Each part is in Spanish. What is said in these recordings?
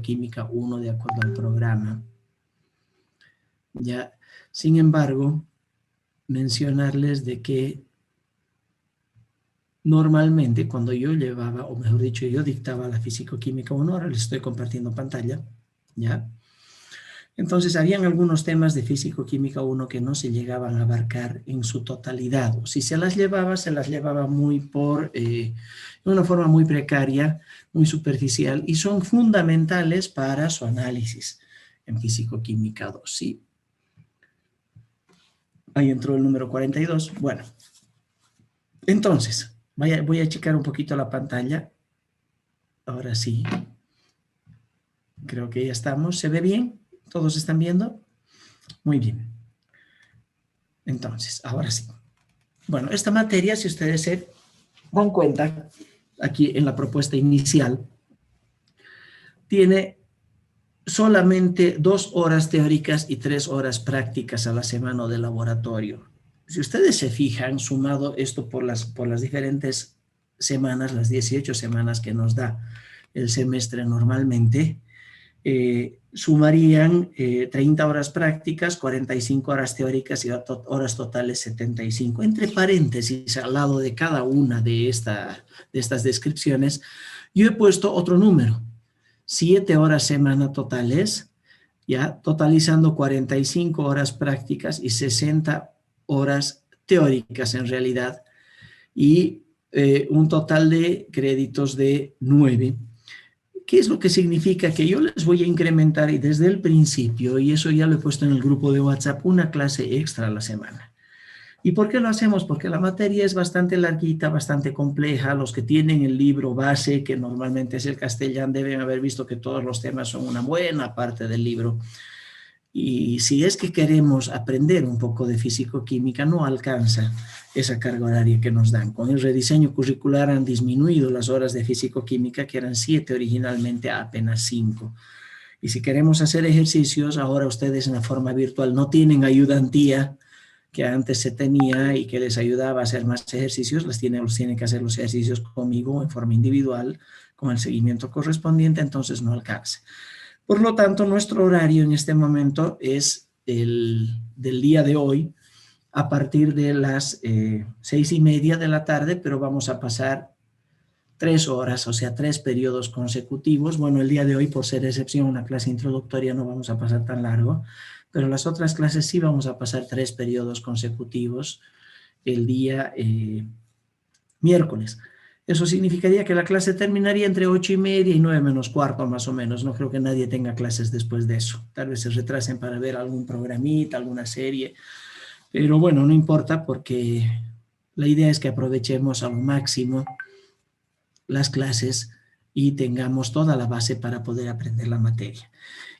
Físico-Química 1 de acuerdo al programa. Ya, sin embargo, mencionarles de que normalmente cuando yo llevaba, o mejor dicho, yo dictaba la Físico-Química 1, ahora les estoy compartiendo pantalla, ¿ya? Entonces, habían algunos temas de Físico-Química 1 que no se llegaban a abarcar en su totalidad. O si se las llevaba muy de una forma muy precaria, muy superficial, y son fundamentales para su análisis en Físico-Química 2, ¿sí? Ahí entró el número 42. Bueno, entonces, voy a achicar un poquito la pantalla. Ahora sí. Creo que ya estamos. ¿Se ve bien? ¿Todos están viendo? Muy bien. Entonces, ahora sí. Bueno, esta materia, si ustedes se dan cuenta, aquí en la propuesta inicial, tiene solamente 2 horas teóricas y 3 horas prácticas a la semana de laboratorio. Si ustedes se fijan, sumado esto por las diferentes semanas, las 18 semanas que nos da el semestre normalmente, sumarían 30 horas prácticas, 45 horas teóricas y horas totales 75. Entre paréntesis, al lado de cada una de estas descripciones, yo he puesto otro número, 7 horas semana totales, ya totalizando 45 horas prácticas y 60 horas teóricas en realidad, y un total de créditos de 9. ¿Qué es lo que significa? Que yo les voy a incrementar y desde el principio, y eso ya lo he puesto en el grupo de WhatsApp, una clase extra a la semana. ¿Y por qué lo hacemos? Porque la materia es bastante larguita, bastante compleja. Los que tienen el libro base, que normalmente es el castellano, deben haber visto que todos los temas son una buena parte del libro. Y si es que queremos aprender un poco de físico-química, no alcanza esa carga horaria que nos dan. Con el rediseño curricular han disminuido las horas de físico-química, que eran 7 originalmente, a apenas 5. Y si queremos hacer ejercicios, ahora ustedes en la forma virtual no tienen ayudantía que antes se tenía y que les ayudaba a hacer más ejercicios, los tienen que hacer los ejercicios conmigo en forma individual, con el seguimiento correspondiente, entonces no alcanza. Por lo tanto, nuestro horario en este momento es del día de hoy a partir de las 6:30 de la tarde, pero vamos a pasar 3 horas, o sea, 3 periodos consecutivos. Bueno, el día de hoy, por ser excepción, una clase introductoria, no vamos a pasar tan largo, pero las otras clases sí vamos a pasar 3 periodos consecutivos el día miércoles. Eso significaría que la clase terminaría entre 8:30 y 9 menos cuarto, más o menos. No creo que nadie tenga clases después de eso. Tal vez se retrasen para ver algún programita, alguna serie. Pero bueno, no importa, porque la idea es que aprovechemos al máximo las clases y tengamos toda la base para poder aprender la materia.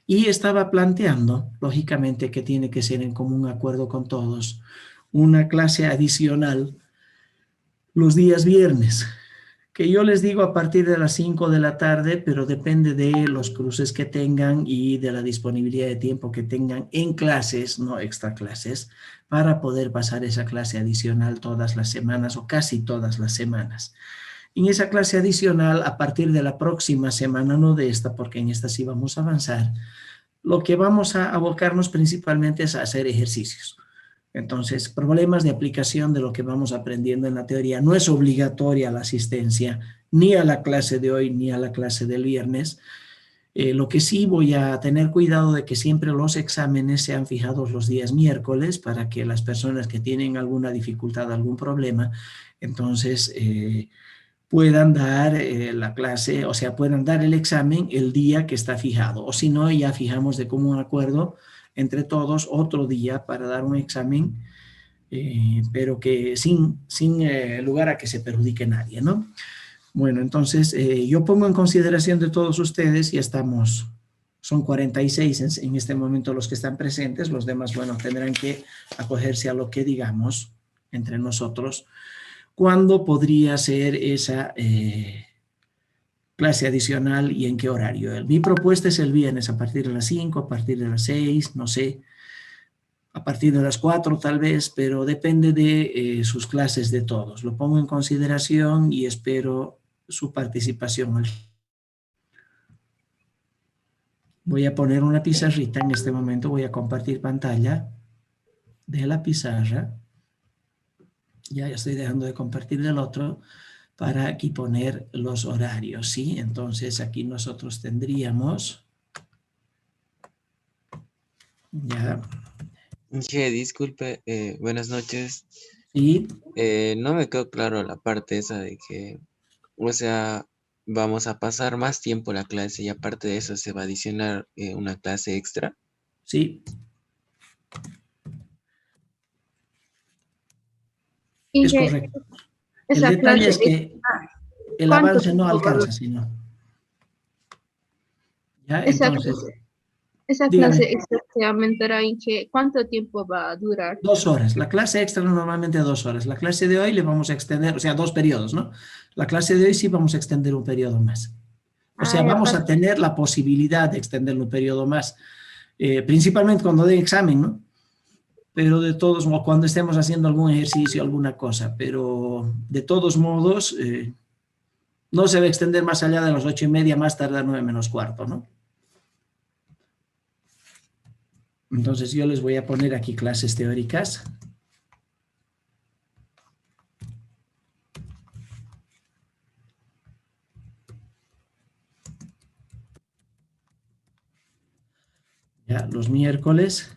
Y estaba planteando, lógicamente, que tiene que ser en común acuerdo con todos, una clase adicional los días viernes, que yo les digo a partir de las 5 de la tarde, pero depende de los cruces que tengan y de la disponibilidad de tiempo que tengan en clases, no extra clases, para poder pasar esa clase adicional todas las semanas o casi todas las semanas. En esa clase adicional, a partir de la próxima semana, no de esta, porque en esta sí vamos a avanzar, lo que vamos a abocarnos principalmente es a hacer ejercicios. Entonces, problemas de aplicación de lo que vamos aprendiendo en la teoría. No es obligatoria la asistencia ni a la clase de hoy ni a la clase del viernes. Lo que sí voy a tener cuidado de que siempre los exámenes sean fijados los días miércoles para que las personas que tienen alguna dificultad, algún problema, entonces puedan dar la clase, o sea, puedan dar el examen el día que está fijado. O si no, ya fijamos de común acuerdo entre todos otro día para dar un examen, pero que sin lugar a que se perjudique nadie, ¿no? Bueno, entonces yo pongo en consideración de todos ustedes, y estamos, son 46 en este momento los que están presentes, los demás, bueno, tendrán que acogerse a lo que digamos entre nosotros. ¿Cuándo podría ser esa clase adicional y en qué horario? Mi propuesta es el viernes a partir de las 5, a partir de las 6, no sé, a partir de las 4 tal vez, pero depende de sus clases de todos. Lo pongo en consideración y espero su participación. Voy a poner una pizarrita en este momento, voy a compartir pantalla de la pizarra. Ya estoy dejando de compartir del otro para aquí poner los horarios, ¿sí? Entonces aquí nosotros tendríamos, ya, Inge, disculpe, buenas noches. ¿sí? No me quedó claro la parte esa de que, o sea, vamos a pasar más tiempo la clase y aparte de eso se va a adicionar una clase extra. Sí, es Inge, correcto. El esa detalle clase, es que el ¿cuánto avance no tiempo va a alcanza, durar? sino, ¿ya? Esa Entonces, clase, esa clase dígame, extra se aumentará, Inge, ¿cuánto tiempo va a durar? 2 horas. La clase extra normalmente 2 horas. La clase de hoy le vamos a extender, o sea, 2 periodos, ¿no? La clase de hoy sí vamos a extender un periodo más. O sea, Ah, ya, vamos a tener la posibilidad de extender un periodo más, principalmente cuando dé examen, ¿no? Pero de todos modos, cuando estemos haciendo algún ejercicio, alguna cosa, pero de todos modos, no se va a extender más allá de las 8:30, más tarde 9 menos cuarto, ¿no? Entonces yo les voy a poner aquí clases teóricas. Ya, los miércoles.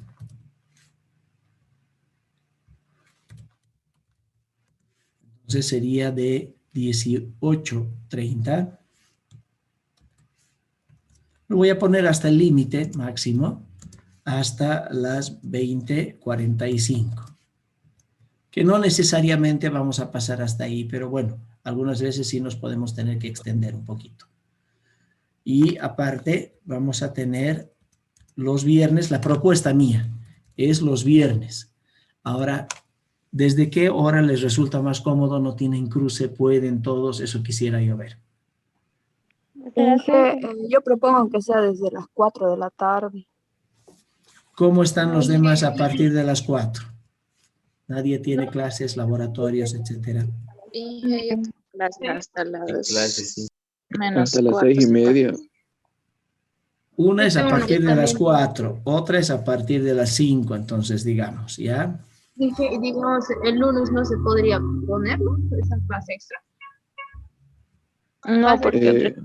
Entonces sería de 18:30. Lo voy a poner hasta el límite máximo, hasta las 20:45. Que no necesariamente vamos a pasar hasta ahí, pero bueno, algunas veces sí nos podemos tener que extender un poquito. Y aparte vamos a tener los viernes, la propuesta mía es los viernes. Ahora, ¿desde qué hora les resulta más cómodo? ¿No tienen cruce? ¿Pueden todos? Eso quisiera yo ver. Inge, yo propongo que sea desde las 4 de la tarde. ¿Cómo están los demás a Inge, partir de las 4? Nadie tiene clases, laboratorios, etcétera. Inge, yo tengo clases hasta En clases, las sí. menos Hasta las cuarto. 6:30. Una yo es a tengo partir de las también, 4, otra es a partir de las 5, entonces digamos, ¿ya? Inge, digamos, el lunes no se podría ponerlo, esa clase extra. No, porque Eh,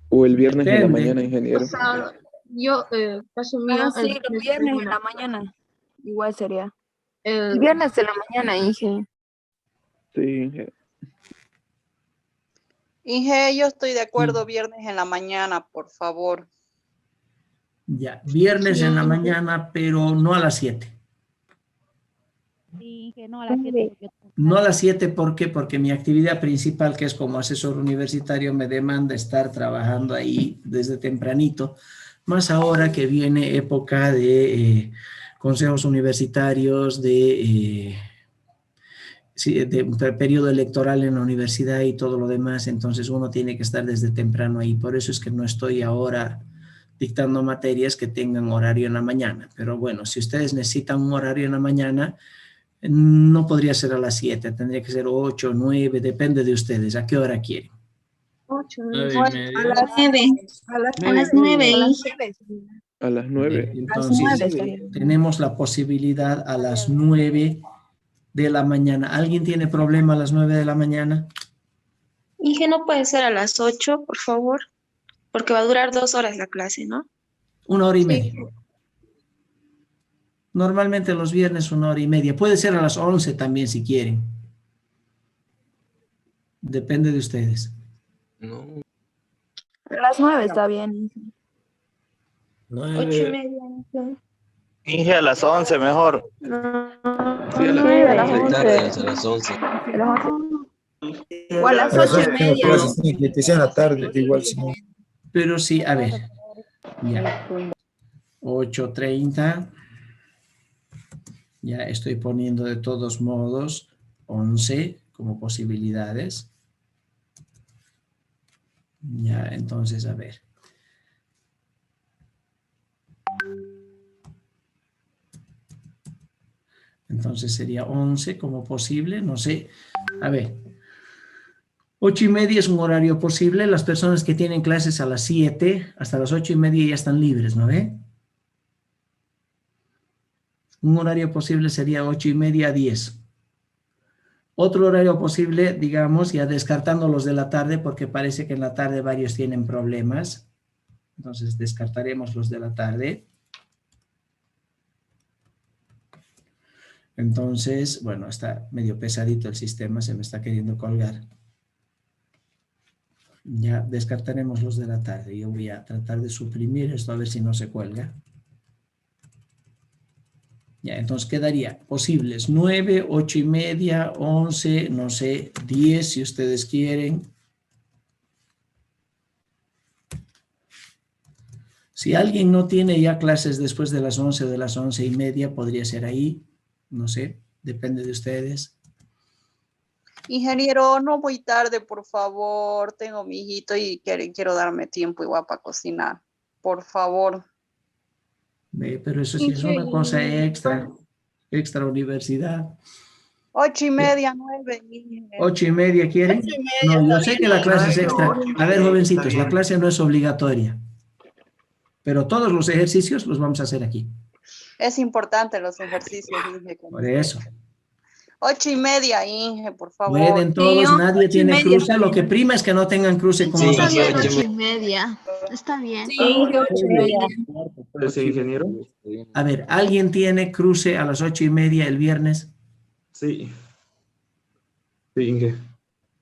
o el viernes en la Depende. mañana, O ingeniero. sea, yo, caso mío, Ah, sí, los lunes viernes tengo en la mañana. Igual sería. el- El viernes de la mañana, Inge. Sí, Inge. Inge, yo estoy de acuerdo Sí. viernes en la mañana, por favor. Ya, viernes en la sí, mañana, pero no a las 7. Sí, que no a las 7 porque No a las 7, ¿por qué? Porque mi actividad principal, que es como asesor universitario, me demanda estar trabajando ahí desde tempranito, más ahora que viene época de consejos universitarios, sí, de un periodo electoral en la universidad y todo lo demás, entonces uno tiene que estar desde temprano ahí. Por eso es que no estoy ahora dictando materias que tengan horario en la mañana. Pero bueno, si ustedes necesitan un horario en la mañana, no podría ser a las 7, tendría que ser 8, 9, depende de ustedes, a qué hora quieren. 8, A las 9. A las a las 9. 9, A las Inge. 9. A las Ok, 9. A las 9 entonces, estaría. tenemos la posibilidad a las 9 de la mañana. ¿Alguien tiene problema a las 9 de la mañana? Inge, no puede ser a las 8, por favor, porque va a durar 2 horas la clase, ¿no? 1 hora y media. sí, Normalmente los viernes 1 hora y media. Puede ser a las 11 también si quieren. Depende de ustedes. No, A las 9 está bien, Inge. 8:30, Inge. Inge a las 11 mejor. No, Sí, a las Inge, a 11 las muy sería. tarde, 11. a las 11. A las 11. O a las A las 8 y 11 tengo media. clases, que sea en la tarde, igual si no. Pero sí, a ver, ya. 8:30. Ya estoy poniendo de todos modos 11 como posibilidades. Ya, entonces, a ver. Entonces sería 11 como posible, no sé. A ver, 8:30 es un horario posible. Las personas que tienen clases a las 7, hasta las 8:30 ya están libres, ¿no ve? Un horario posible sería 8:30 a 10. Otro horario posible, digamos, ya descartando los de la tarde, porque parece que en la tarde varios tienen problemas. Entonces descartaremos los de la tarde. Entonces, bueno, está medio pesadito el sistema, se me está queriendo colgar. Ya descartaremos los de la tarde. Yo voy a tratar de suprimir esto a ver si no se cuelga. Ya, entonces quedaría posibles 9, 8:30, 11, no sé, 10 si ustedes quieren. Si alguien no tiene ya clases después de las 11 o de las 11:30, podría ser ahí, no sé, depende de ustedes. Ingeniero, no muy tarde, por favor. Tengo mi hijito y quiero darme tiempo igual para cocinar. Por favor. Pero eso sí es una cosa extra universidad. 8:30, 9. 8:30, ¿quieren? No, yo sé que la clase es extra. A ver, jovencitos, la clase no es obligatoria. Pero todos los ejercicios los vamos a hacer aquí. Es importante los ejercicios, Inge. Por eso. 8:30, Inge, por favor. Pueden todos, Sí, nadie tiene 8:30 cruce. está Lo bien. que prima es que no tengan cruce con Sí, otras sí, Bien, materias. 8:30. Está bien. Sí, Inge, 8:30. ¿Puede ser, ingeniero? A ver, ¿alguien tiene cruce a las 8:30 el viernes? Sí. Sí, Inge.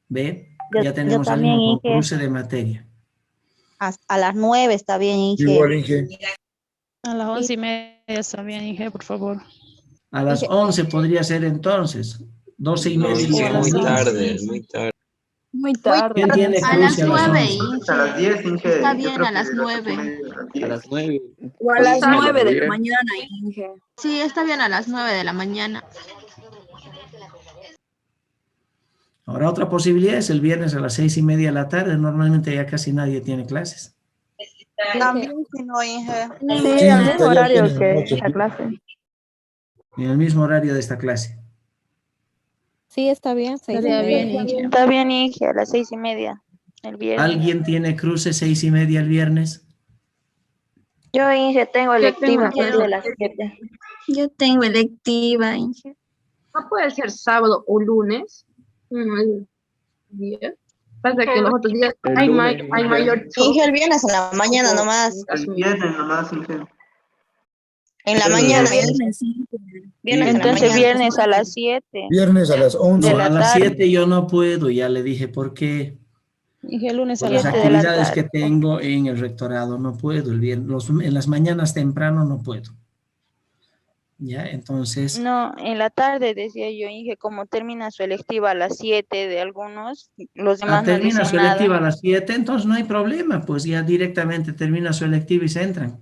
¿Ve? Yo- Ya tenemos yo a también, alguien con Inge. cruce de materia. A las 9 está bien, Inge. Igual, Inge. A las 11:30 está bien, Inge, por favor. A las Inge. 11 podría ser entonces. 12:30. No, Inge, está muy bien. tarde, muy tarde. Muy tarde. ¿Quién tiene A las cruce a las 9, 11? Inge. A las 10, Inge. Está Yo bien, creo a que las de 9. 8:30 a las A 10. las 9. O a las Está 9 de la bien. mañana, Inge. Sí, está bien a las 9 de la mañana. Ahora otra posibilidad es el viernes a las 6:30 de la tarde. Normalmente ya casi nadie tiene clases. También, si no, Inge. Sí, al mismo estaría bien horario en la que noche. la clase. En el mismo horario de esta clase. Sí, está bien, Estaría bien, Inge. Está bien, Inge, a las 6:30, el viernes. ¿Alguien tiene cruce 6:30 el viernes? Yo, Inge, tengo Yo tengo electiva clase. de las 7. Yo tengo electiva, Inge. No puede ser sábado o lunes. El día. Pasa que los otros días El hay, lunes, hay Inge. mayor choque. Inge, el viernes en la mañana Como nomás. en caso El mío. viernes nomás, Inge. En la Viernes, mañana, ¿no? Inge. Viernes en la Entonces, mañana. viernes a las 7 Viernes a las de 11. No, la a las tarde. 7 yo no puedo, ya le dije por qué. Inge, el lunes a Por las las 7 de la actividades que tarde. tengo en el rectorado no puedo. El viernes, en las mañanas temprano no puedo. Ya, entonces, No, en la tarde decía yo, Inge, como termina su electiva a las 7 de algunos, los demás no termina dicen su electiva nada. a las 7, entonces no hay problema, pues ya directamente termina su electiva y se entran.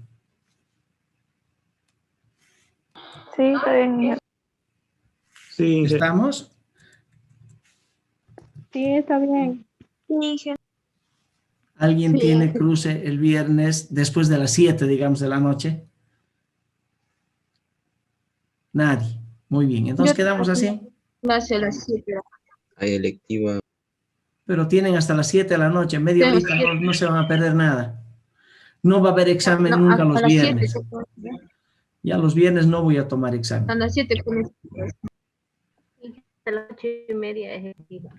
Sí, está bien, Inge. Sí, Inge. ¿Estamos? Sí, está bien. Inge. ¿Alguien Sí, tiene cruce el viernes después de las 7, digamos, de la noche? Nadie. Muy bien, entonces yo quedamos tengo así. clase a las 7. Hay electiva. Pero tienen hasta las 7 de la noche, media Tengo horita, no se van a perder nada. No va a haber examen No, nunca los a las 7. viernes. Ya los viernes no voy a tomar A examen. las 7 comienza. A las 8:30 es electiva.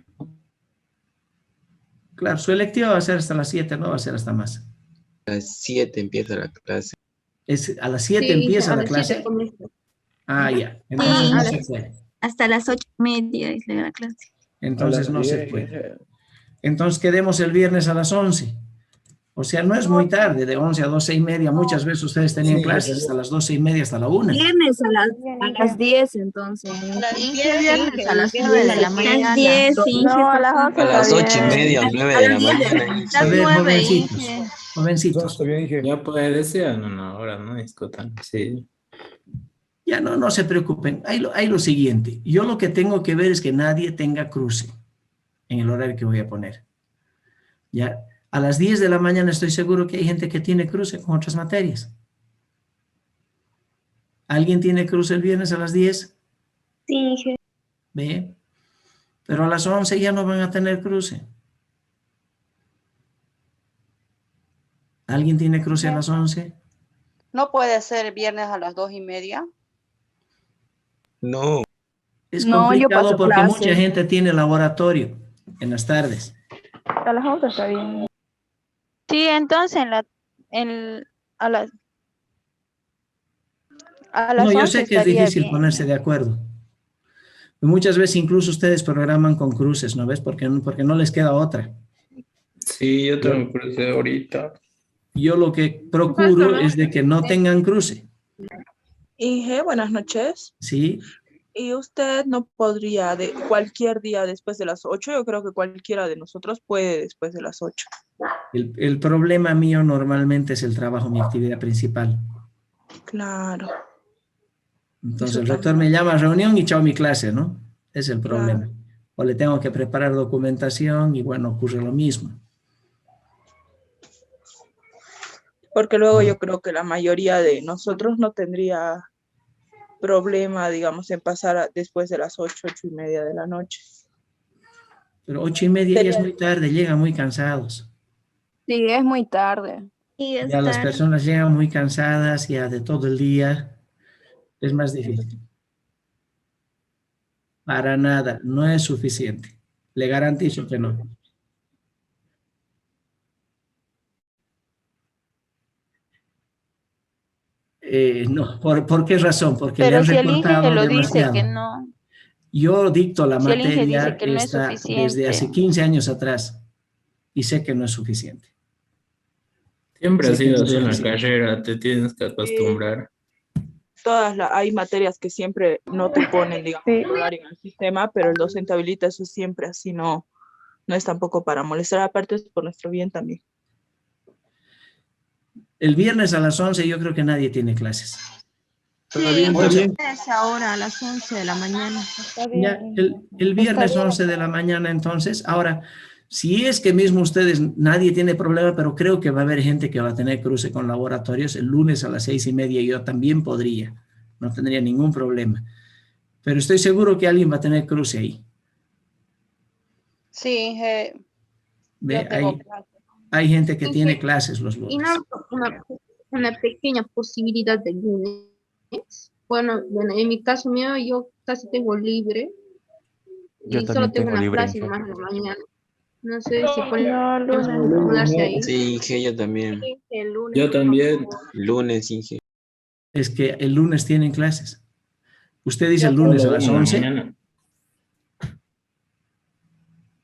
Claro, su electiva va a ser hasta las 7, no va a ser hasta más. A las 7 empieza la clase. A las 7 Sí, empieza a la las 7 clase. comienza. Ah, ya. Entonces Sí. no A se las- puede. Hasta las 8:30 es la clase. A Entonces las no se 10, puede. Inge. Entonces quedemos el viernes a las 11. O sea, no es muy tarde, de 11 a 12:30. Muchas veces ustedes tenían Sí, clases hasta las 12:30, hasta la 1. Viernes a las 10, entonces. A las Inge, 10, viernes Inge, a las viernes 9 a de la las 10. Las mañana. 10, Inge, No, a por las favor. 11 A está las 8:30 bien. o 9 A de las la 10 mañana. de Inge. A las ver, 9, jovencitos, Inge. No, jovencitos. está bien, Inge. Ya puede decir, no, ahora no discutan, sí. Ya no se preocupen. Hay lo siguiente. Yo lo que tengo que ver es que nadie tenga cruce en el horario que voy a poner. Ya, a las 10 de la mañana estoy seguro que hay gente que tiene cruce con otras materias. ¿Alguien tiene cruce el viernes a las 10? Sí, Inge. ¿Ve? Pero a las 11 ya no van a tener cruce. ¿Alguien tiene cruce a las 11? ¿No puede ser viernes a las 2:30? No, Es No, yo complicado paso porque clase. mucha gente tiene laboratorio en las tardes. A las 11 está bien. Sí, entonces a las, a No, las yo 11 sé que es estaría difícil bien. ponerse de acuerdo. Muchas veces incluso ustedes programan con cruces, ¿no ves? Porque no les queda otra. Sí, yo tengo cruce ahorita. Yo lo que procuro es de que no tengan cruce, Inge, buenas noches. ¿sí? ¿Y usted no podría de cualquier día después de las 8? Yo creo que cualquiera de nosotros puede después de las 8. El problema mío normalmente es el trabajo, mi actividad principal. Claro, Entonces eso el rector también. me llama a reunión y chao mi clase, ¿no? Es el problema. Claro. O le tengo que preparar documentación y bueno, ocurre lo mismo. Porque luego yo creo que la mayoría de nosotros no tendría problema, digamos, en pasar después de las 8:30 de la noche. Pero 8:30 ya es muy tarde, llegan muy cansados. Sí, es muy tarde. Y es Ya las tarde. personas llegan muy cansadas ya de todo el día. Es más difícil. Para nada, no es suficiente. Le garantizo que no. No, ¿por qué razón? Porque le Pero han si el Inge recortado lo dice que demasiado. no, Yo dicto la si el Inge dice materia que no es esta desde suficiente. hace 15 años atrás y sé que no es suficiente. Siempre ha Sé que sido no es así en la suficiente. carrera, te tienes que acostumbrar. Hay materias que siempre no te ponen, digamos, el horario en el sistema, pero el docente habilita eso siempre, así no es tampoco para molestar, aparte es por nuestro bien también. El viernes a las 11 yo creo que nadie tiene clases. Está bien, está bien. Es ahora a las 11 de la mañana. Está Ya, bien. el viernes 11 de la mañana entonces. Ahora, si es que mismo ustedes, nadie tiene problema, pero creo que va a haber gente que va a tener cruce con laboratorios. El lunes a las 6:30 yo también podría. No tendría ningún problema. Pero estoy seguro que alguien va a tener cruce ahí. Sí, Inge, ¿Ve? yo tengo clase. Hay gente que Sí, tiene sí. clases los Y lunes. una pequeña posibilidad de lunes. Bueno, en mi caso mío, yo casi tengo libre Yo y solo también tengo tengo una libre, clase Inge. más en la mañana. No sé si No, podemos lunes. acomodarse ahí. sí, Inge, yo también. El lunes, Yo también. Lunes, Inge. Es que el lunes tienen clases. Usted dice el Solo lunes a una las en la 11. mañana.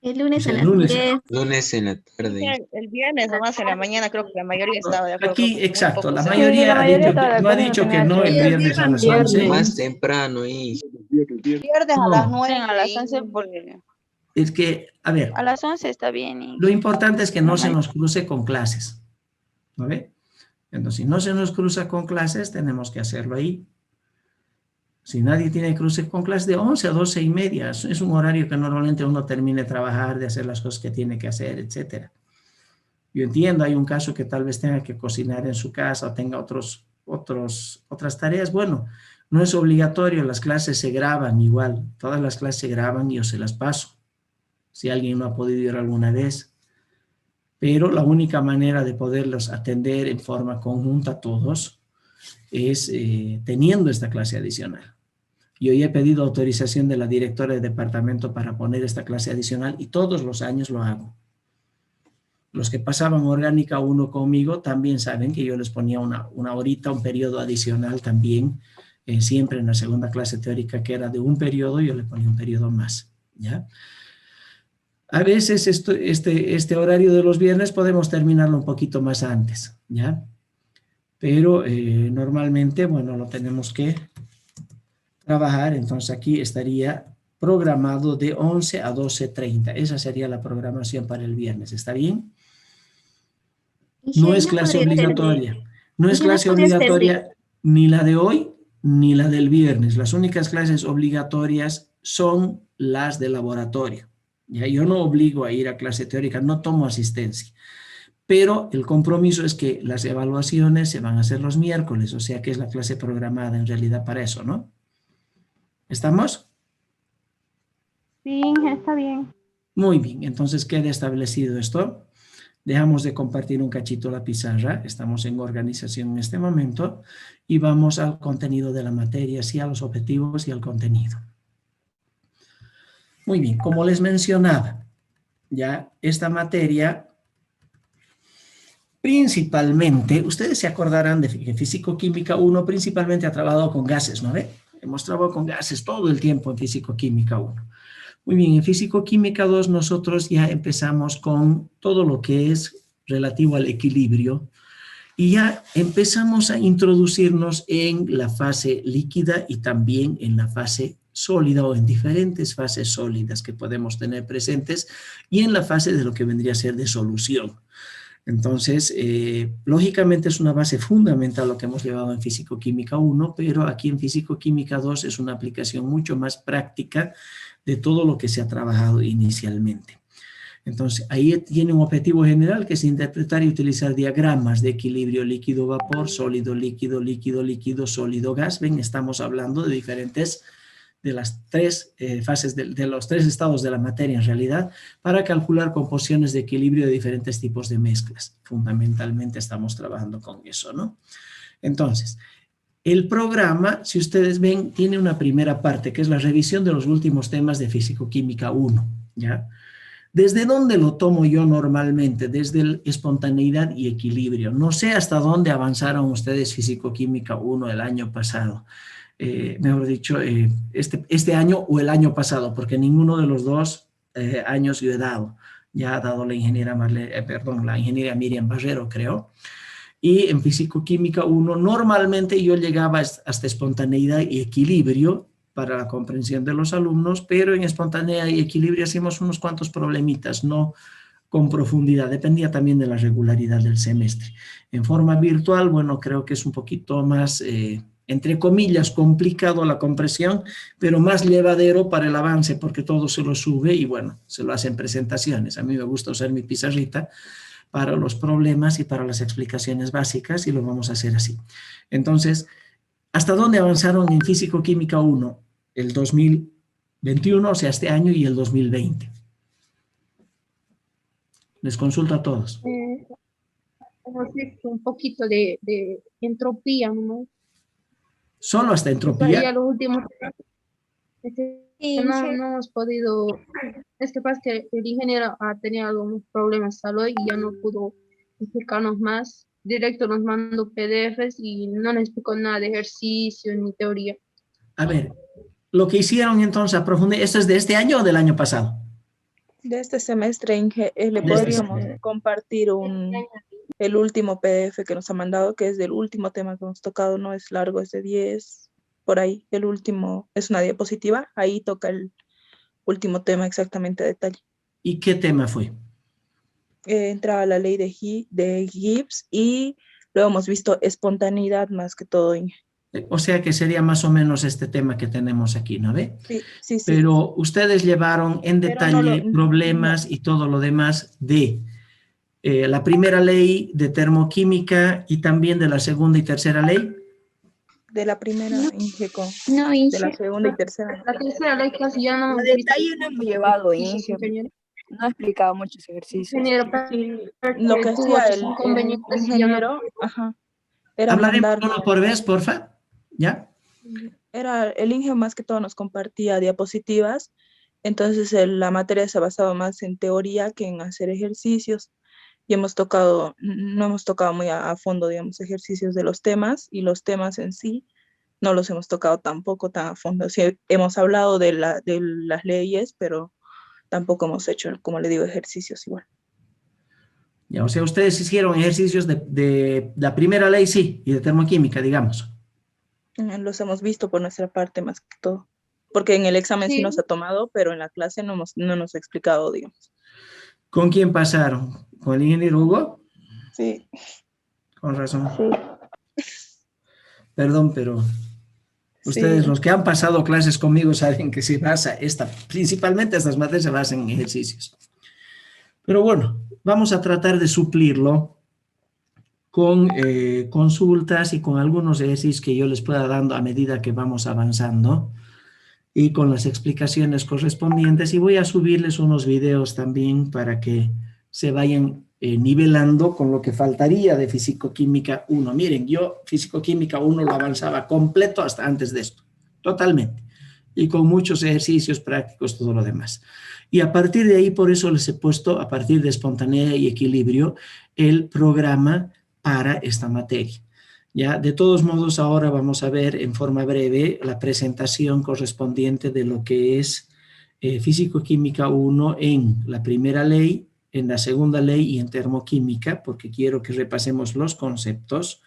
El O lunes a sea, el las lunes. 10. Lunes en la tarde. El viernes nomás en la mañana creo que la mayoría estaba de acuerdo. Aquí, exacto, la Sí, la mayoría ha mayoría dicho estaba de que, no ha acuerdo y no dicho que tenía no que el ir. viernes a las 11. Más temprano, Inge. Viernes a las No, 9. A las 11, porque es que, a ver, a las 11 está bien. lo Inge. importante es que La no se mayoría. nos cruce con clases. ¿No ve? Entonces, si no se nos cruza con clases, tenemos que hacerlo ahí. Si nadie tiene cruce con clases, de 11 a 12:30, es un horario que normalmente uno termine de trabajar, de hacer las cosas que tiene que hacer, etcétera. Yo entiendo, hay un caso que tal vez tenga que cocinar en su casa o tenga otras tareas. Bueno, no es obligatorio, las clases se graban igual, todas las clases se graban y yo se las paso, si alguien no ha podido ir alguna vez. Pero la única manera de poderlos atender en forma conjunta a todos es teniendo esta clase adicional. Yo ya he pedido autorización de la directora de departamento para poner esta clase adicional y todos los años lo hago. Los que pasaban orgánica 1 conmigo también saben que yo les ponía una horita, un periodo adicional también, siempre en la segunda clase teórica que era de un periodo, yo le ponía un periodo más, ¿ya? A veces este horario de los viernes podemos terminarlo un poquito más antes, ¿ya? Pero normalmente, bueno, lo tenemos que trabajar, entonces aquí estaría programado de 11 a 12:30. Esa sería la programación para el viernes, ¿está bien? No es clase obligatoria. No es clase obligatoria ni la de hoy ni la del viernes. Las únicas clases obligatorias son las de laboratorio. ¿Ya? Yo no obligo a ir a clase teórica, no tomo asistencia. Pero el compromiso es que las evaluaciones se van a hacer los miércoles, o sea que es la clase programada en realidad para eso, ¿no? ¿Estamos? Sí, está bien. Muy bien, entonces queda establecido esto. Dejamos de compartir un cachito la pizarra, estamos en organización en este momento y vamos al contenido de la materia, sí, a los objetivos y al contenido. Muy bien, como les mencionaba, ya esta materia principalmente, ustedes se acordarán de que Físico-Química 1 principalmente ha trabajado con gases, ¿no ve? Hemos trabajado con gases todo el tiempo en Físico-Química 1. Muy bien, en Físico-Química 2 nosotros ya empezamos con todo lo que es relativo al equilibrio y ya empezamos a introducirnos en la fase líquida y también en la fase sólida o en diferentes fases sólidas que podemos tener presentes y en la fase de lo que vendría a ser de solución. Entonces, lógicamente es una base fundamental lo que hemos llevado en Físico-Química 1, pero aquí en Físico-Química 2 es una aplicación mucho más práctica de todo lo que se ha trabajado inicialmente. Entonces, ahí tiene un objetivo general que es interpretar y utilizar diagramas de equilibrio líquido-vapor, sólido-líquido, líquido-líquido, sólido-gas. Ven, estamos hablando de diferentes, de las tres fases, de los tres estados de la materia en realidad, para calcular composiciones de equilibrio de diferentes tipos de mezclas. Fundamentalmente estamos trabajando con eso, ¿no? Entonces, el programa, si ustedes ven, tiene una primera parte, que es la revisión de los últimos temas de Físico-Química 1, ¿ya? ¿Desde dónde lo tomo yo normalmente? Desde el espontaneidad y equilibrio. No sé hasta dónde avanzaron ustedes Físico-Química 1 el año pasado. Mejor dicho, este año o el año pasado, porque ninguno de los dos años yo he dado. Ya ha dado la ingeniera la ingeniera Miriam Barrero, creo. Y en Físico-Química 1 normalmente yo llegaba hasta espontaneidad y equilibrio para la comprensión de los alumnos, pero en espontaneidad y equilibrio hacíamos unos cuantos problemitas, no con profundidad, dependía también de la regularidad del semestre. En forma virtual, bueno, creo que es un poquito más, entre comillas, complicado la comprensión, pero más llevadero para el avance, porque todo se lo sube y bueno, se lo hacen presentaciones. A mí me gusta usar mi pizarrita para los problemas y para las explicaciones básicas y lo vamos a hacer así. Entonces, ¿hasta dónde avanzaron en Físico-Química 1? El 2021, o sea, este año y el 2020. Les consulto a todos. Un poquito de entropía, ¿no? ¿Solo hasta entropía? Ya lo último, no hemos podido, es que pasa que el ingeniero ha tenido algunos problemas de salud y ya no pudo explicarnos más. Directo nos mandó PDFs y no nos explicó nada de ejercicio ni teoría. A ver, lo que hicieron entonces a profundidad, ¿esto es de este año o del año pasado? De este semestre, Inge, le podríamos compartir el último PDF que nos ha mandado, que es del último tema que hemos tocado, no es largo, es de 10, por ahí, el último, es una diapositiva, ahí toca el último tema exactamente a detalle. ¿Y qué tema fue? Entraba la ley de Gibbs y luego hemos visto espontaneidad más que todo, Inge. O sea que sería más o menos este tema que tenemos aquí, ¿no ve? Sí, sí, sí. Pero ustedes llevaron en detalle problemas y todo lo demás de la primera ley de termoquímica y también de la segunda y tercera ley. De la primera, Inge, No, Inge. de la segunda y tercera. La tercera ley casi ya no. A detalle no hemos llevado, Inge. No ha explicado muchos ejercicios. Lo que hacía el ingeniero, era Hablaremos mandar... uno por vez, porfa. ¿Ya? Era el Inge más que todo nos compartía diapositivas, entonces la materia se ha basado más en teoría que en hacer ejercicios y no hemos tocado muy a fondo, digamos, ejercicios de los temas y los temas en sí no los hemos tocado tampoco tan a fondo. Sí, hemos hablado de las leyes, pero tampoco hemos hecho, como le digo, ejercicios igual. Ya, o sea, ustedes hicieron ejercicios de la primera ley, sí, y de termoquímica, digamos. Los hemos visto por nuestra parte más que todo, porque en el examen sí nos ha tomado, pero en la clase no nos ha explicado, digamos. ¿Con quién pasaron? ¿Con el ingeniero Hugo? Sí. Con razón. Sí. Perdón, pero ustedes, sí, los que han pasado clases conmigo, saben que se basa principalmente estas materias se basan en ejercicios. Pero bueno, vamos a tratar de suplirlo con consultas y con algunos ejercicios que yo les pueda dando a medida que vamos avanzando y con las explicaciones correspondientes. Y voy a subirles unos videos también para que se vayan nivelando con lo que faltaría de Físico-Química 1. Miren, yo Físico-Química 1 lo avanzaba completo hasta antes de esto, totalmente, y con muchos ejercicios prácticos, todo lo demás. Y a partir de ahí, por eso les he puesto, a partir de espontaneidad y equilibrio, el programa para esta materia. ¿Ya? De todos modos, ahora vamos a ver en forma breve la presentación correspondiente de lo que es Físico-Química 1 en la primera ley, en la segunda ley y en termoquímica, porque quiero que repasemos los conceptos.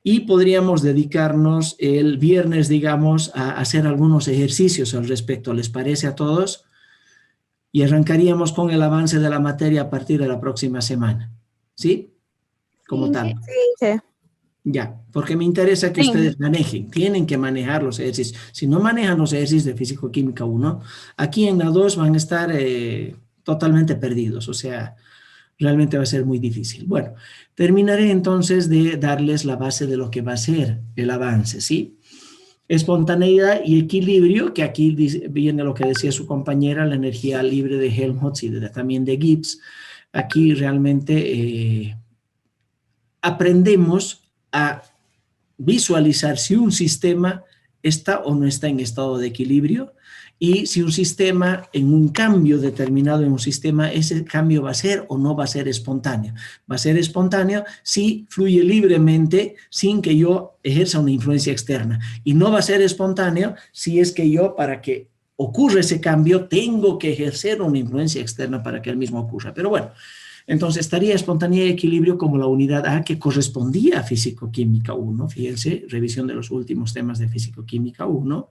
Y podríamos dedicarnos el viernes, digamos, a hacer algunos ejercicios al respecto. ¿Les parece a todos? Y arrancaríamos con el avance de la materia a partir de la próxima semana. ¿Sí? Como tal. Sí. Ya, porque me interesa que ustedes manejen, tienen que manejar los ejercicios. Si no manejan los ejercicios de Físico-Química 1, aquí en la 2 van a estar totalmente perdidos, o sea, realmente va a ser muy difícil. Bueno, terminaré entonces de darles la base de lo que va a ser el avance, ¿sí? Espontaneidad y equilibrio, que aquí viene lo que decía su compañera, la energía libre de Helmholtz y también de Gibbs. Aquí realmente aprendemos a visualizar si un sistema está o no está en estado de equilibrio y si un sistema, en un cambio determinado en un sistema, ese cambio va a ser o no va a ser espontáneo. Va a ser espontáneo si fluye libremente sin que yo ejerza una influencia externa. Y no va a ser espontáneo si es que yo, para que ocurra ese cambio, tengo que ejercer una influencia externa para que el mismo ocurra. Pero bueno, entonces estaría espontaneidad y equilibrio como la unidad A que correspondía a Físico-Química 1. Fíjense, revisión de los últimos temas de Físico-Química 1,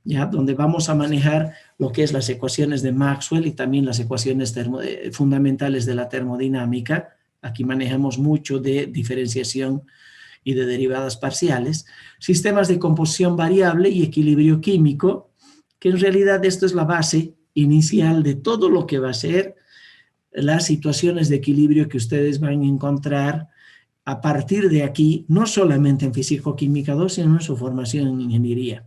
¿ya? Donde vamos a manejar lo que es las ecuaciones de Maxwell y también las ecuaciones fundamentales de la termodinámica. Aquí manejamos mucho de diferenciación y de derivadas parciales. Sistemas de composición variable y equilibrio químico, que en realidad esto es la base inicial de todo lo que va a ser las situaciones de equilibrio que ustedes van a encontrar a partir de aquí, no solamente en Físico-Química 2, sino en su formación en ingeniería.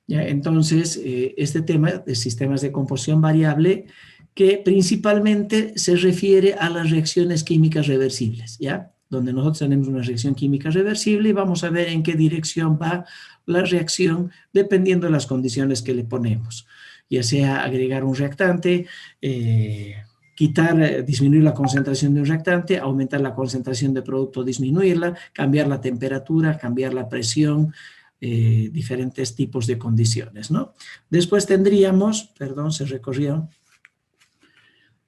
¿Ya? Entonces, este tema de sistemas de composición variable, que principalmente se refiere a las reacciones químicas reversibles, ¿ya? Donde nosotros tenemos una reacción química reversible y vamos a ver en qué dirección va la reacción dependiendo de las condiciones que le ponemos, ya sea agregar un reactante, disminuir la concentración de un reactante, aumentar la concentración de producto, disminuirla, cambiar la temperatura, cambiar la presión, diferentes tipos de condiciones, ¿no? Después tendríamos, perdón, se recorrió.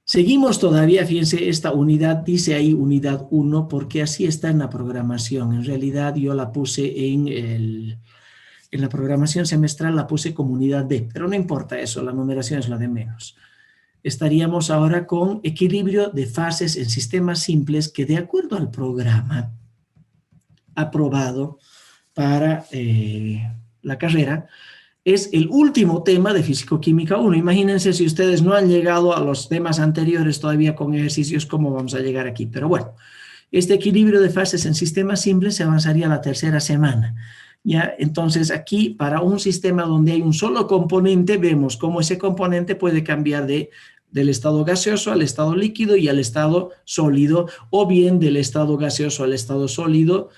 Seguimos todavía, fíjense, esta unidad, dice ahí unidad 1, porque así está en la programación. En realidad yo la puse en la programación semestral, la puse como unidad D, pero no importa eso, la numeración es la de menos. Estaríamos ahora con equilibrio de fases en sistemas simples que de acuerdo al programa aprobado para la carrera es el último tema de Físico-Química 1. Imagínense si ustedes no han llegado a los temas anteriores todavía con ejercicios, ¿cómo vamos a llegar aquí? Pero bueno, este equilibrio de fases en sistemas simples se avanzaría a la tercera semana. ¿Ya? Entonces aquí para un sistema donde hay un solo componente vemos cómo ese componente puede cambiar del estado gaseoso al estado líquido y al estado sólido, o bien del estado gaseoso al estado sólido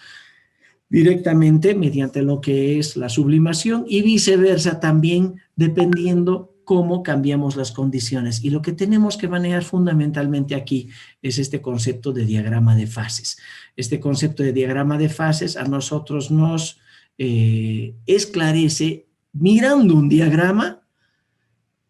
directamente mediante lo que es la sublimación y viceversa también dependiendo cómo cambiamos las condiciones. Y lo que tenemos que manejar fundamentalmente aquí es este concepto de diagrama de fases. Este concepto de diagrama de fases a nosotros nos esclarece mirando un diagrama,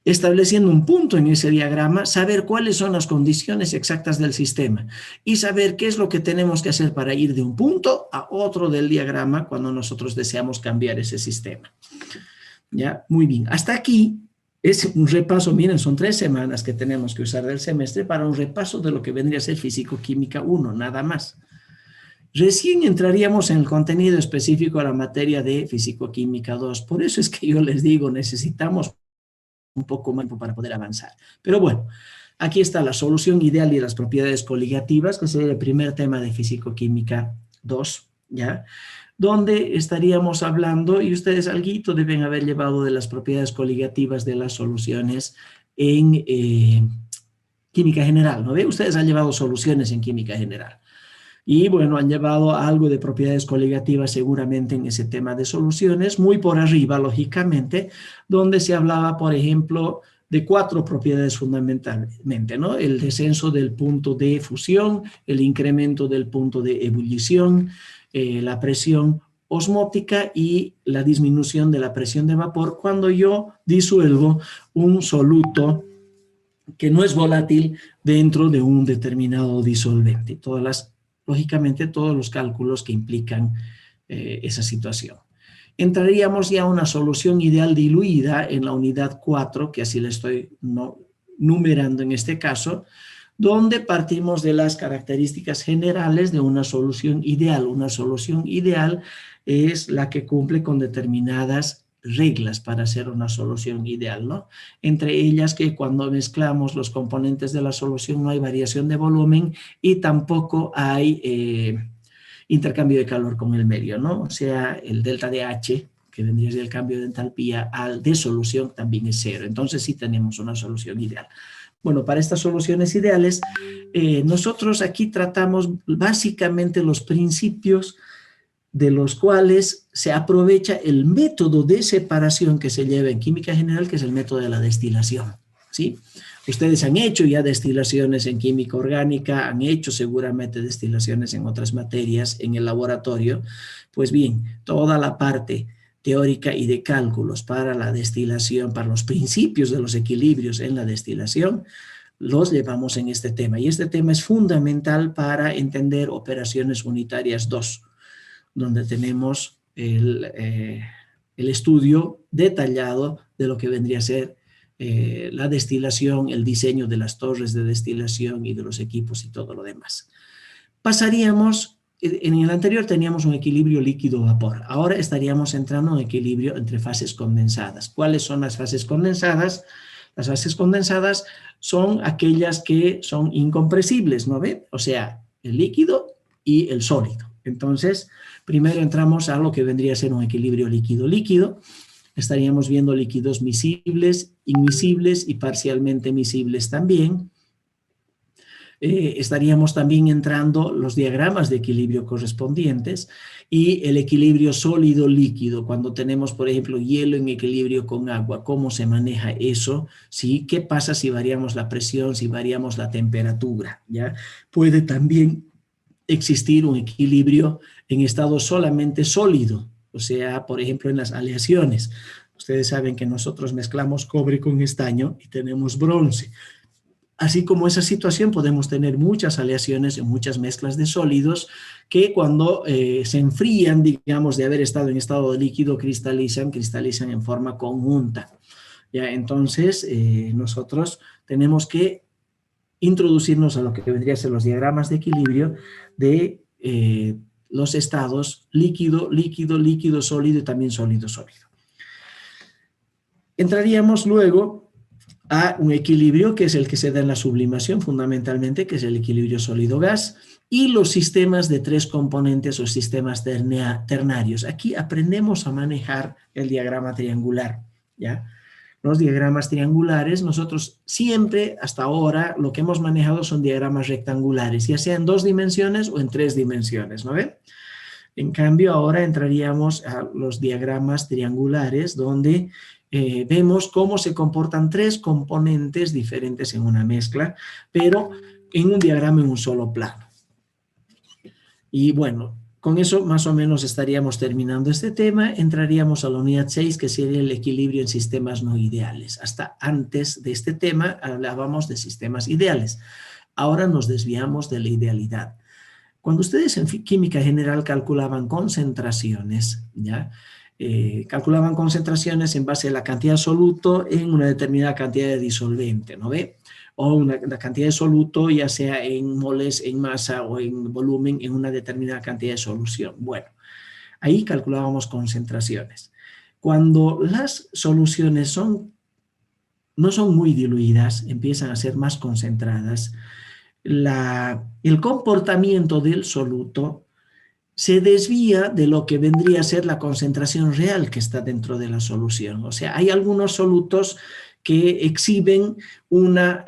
estableciendo un punto en ese diagrama, saber cuáles son las condiciones exactas del sistema y saber qué es lo que tenemos que hacer para ir de un punto a otro del diagrama cuando nosotros deseamos cambiar ese sistema. ¿Ya? Muy bien, hasta aquí es un repaso, miren, son 3 semanas que tenemos que usar del semestre para un repaso de lo que vendría a ser Físico-Química 1, nada más. Recién entraríamos en el contenido específico de la materia de Físico-Química 2. Por eso es que yo les digo, necesitamos un poco más para poder avanzar. Pero bueno, aquí está la solución ideal y las propiedades coligativas, que sería el primer tema de Físico-Química 2, ¿ya? Donde estaríamos hablando, y ustedes alguito deben haber llevado de las propiedades coligativas de las soluciones en química general, ¿no ve? Ustedes han llevado soluciones en química general. Y bueno, han llevado algo de propiedades coligativas seguramente en ese tema de soluciones, muy por arriba, lógicamente, donde se hablaba, por ejemplo, de 4 propiedades fundamentalmente, ¿no? El descenso del punto de fusión, el incremento del punto de ebullición, la presión osmótica y la disminución de la presión de vapor cuando yo disuelvo un soluto que no es volátil dentro de un determinado disolvente. Lógicamente, todos los cálculos que implican esa situación. Entraríamos ya a una solución ideal diluida en la unidad 4, que así le estoy numerando en este caso, donde partimos de las características generales de una solución ideal. Una solución ideal es la que cumple con determinadas reglas para ser una solución ideal, ¿no? Entre ellas que cuando mezclamos los componentes de la solución no hay variación de volumen y tampoco hay intercambio de calor con el medio, ¿no? O sea, el delta de H, que vendría del cambio de entalpía de solución, también es 0. Entonces sí tenemos una solución ideal. Bueno, para estas soluciones ideales, nosotros aquí tratamos básicamente los principios de los cuales se aprovecha el método de separación que se lleva en química general, que es el método de la destilación, ¿sí? Ustedes han hecho ya destilaciones en química orgánica, han hecho seguramente destilaciones en otras materias en el laboratorio. Pues bien, toda la parte teórica y de cálculos para la destilación, para los principios de los equilibrios en la destilación, los llevamos en este tema. Y este tema es fundamental para entender operaciones unitarias 2, donde tenemos el estudio detallado de lo que vendría a ser la destilación, el diseño de las torres de destilación y de los equipos y todo lo demás. Pasaríamos, en el anterior teníamos un equilibrio líquido-vapor, ahora estaríamos entrando en un equilibrio entre fases condensadas. ¿Cuáles son las fases condensadas? Las fases condensadas son aquellas que son incompresibles, ¿no ve? O sea, el líquido y el sólido. Entonces, primero entramos a lo que vendría a ser un equilibrio líquido-líquido. Estaríamos viendo líquidos miscibles, inmiscibles y parcialmente miscibles también. Estaríamos también entrando los diagramas de equilibrio correspondientes y el equilibrio sólido-líquido. Cuando tenemos, por ejemplo, hielo en equilibrio con agua, ¿cómo se maneja eso? ¿Sí? ¿Qué pasa si variamos la presión, si variamos la temperatura? ¿Ya? Puede también existir un equilibrio en estado solamente sólido. O sea, por ejemplo, en las aleaciones. Ustedes saben que nosotros mezclamos cobre con estaño y tenemos bronce. Así como esa situación podemos tener muchas aleaciones en muchas mezclas de sólidos que cuando se enfrían, digamos, de haber estado en estado de líquido, cristalizan en forma conjunta. ¿Ya? Entonces, nosotros tenemos que introducirnos a lo que vendría a ser los diagramas de equilibrio de los estados líquido, líquido, líquido, sólido y también sólido, sólido. Entraríamos luego a un equilibrio que es el que se da en la sublimación fundamentalmente, que es el equilibrio sólido-gas, y los sistemas de 3 componentes o sistemas ternarios. Aquí aprendemos a manejar el diagrama triangular, ¿ya? Los diagramas triangulares, nosotros siempre, hasta ahora, lo que hemos manejado son diagramas rectangulares, ya sea en 2 dimensiones o en 3 dimensiones, ¿no ven? En cambio, ahora entraríamos a los diagramas triangulares, donde vemos cómo se comportan 3 componentes diferentes en una mezcla, pero en un diagrama en un solo plano. Y bueno, con eso más o menos estaríamos terminando este tema. Entraríamos a la unidad 6, que sería el equilibrio en sistemas no ideales. Hasta antes de este tema hablábamos de sistemas ideales. Ahora nos desviamos de la idealidad. Cuando ustedes en química general calculaban concentraciones, ¿ya? Calculaban concentraciones en base a la cantidad de soluto en una determinada cantidad de disolvente, ¿no ve? O una cantidad de soluto, ya sea en moles, en masa o en volumen, en una determinada cantidad de solución. Bueno, ahí calculábamos concentraciones. Cuando las soluciones no son muy diluidas, empiezan a ser más concentradas, el comportamiento del soluto se desvía de lo que vendría a ser la concentración real que está dentro de la solución. O sea, hay algunos solutos que exhiben una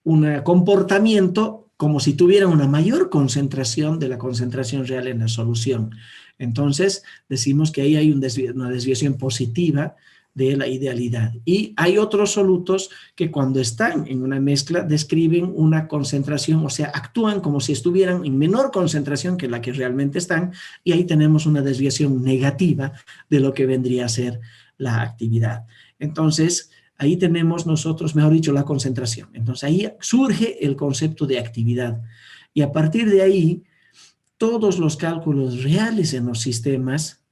un comportamiento como si tuvieran una mayor concentración de la concentración real en la solución. Entonces, decimos que ahí hay una desviación positiva de la idealidad. Y hay otros solutos que cuando están en una mezcla describen una concentración, o sea, actúan como si estuvieran en menor concentración que la que realmente están, y ahí tenemos una desviación negativa de lo que vendría a ser la actividad. Entonces, ahí tenemos nosotros, mejor dicho, la concentración. Entonces, ahí surge el concepto de actividad. Y a partir de ahí, todos los cálculos reales en los sistemas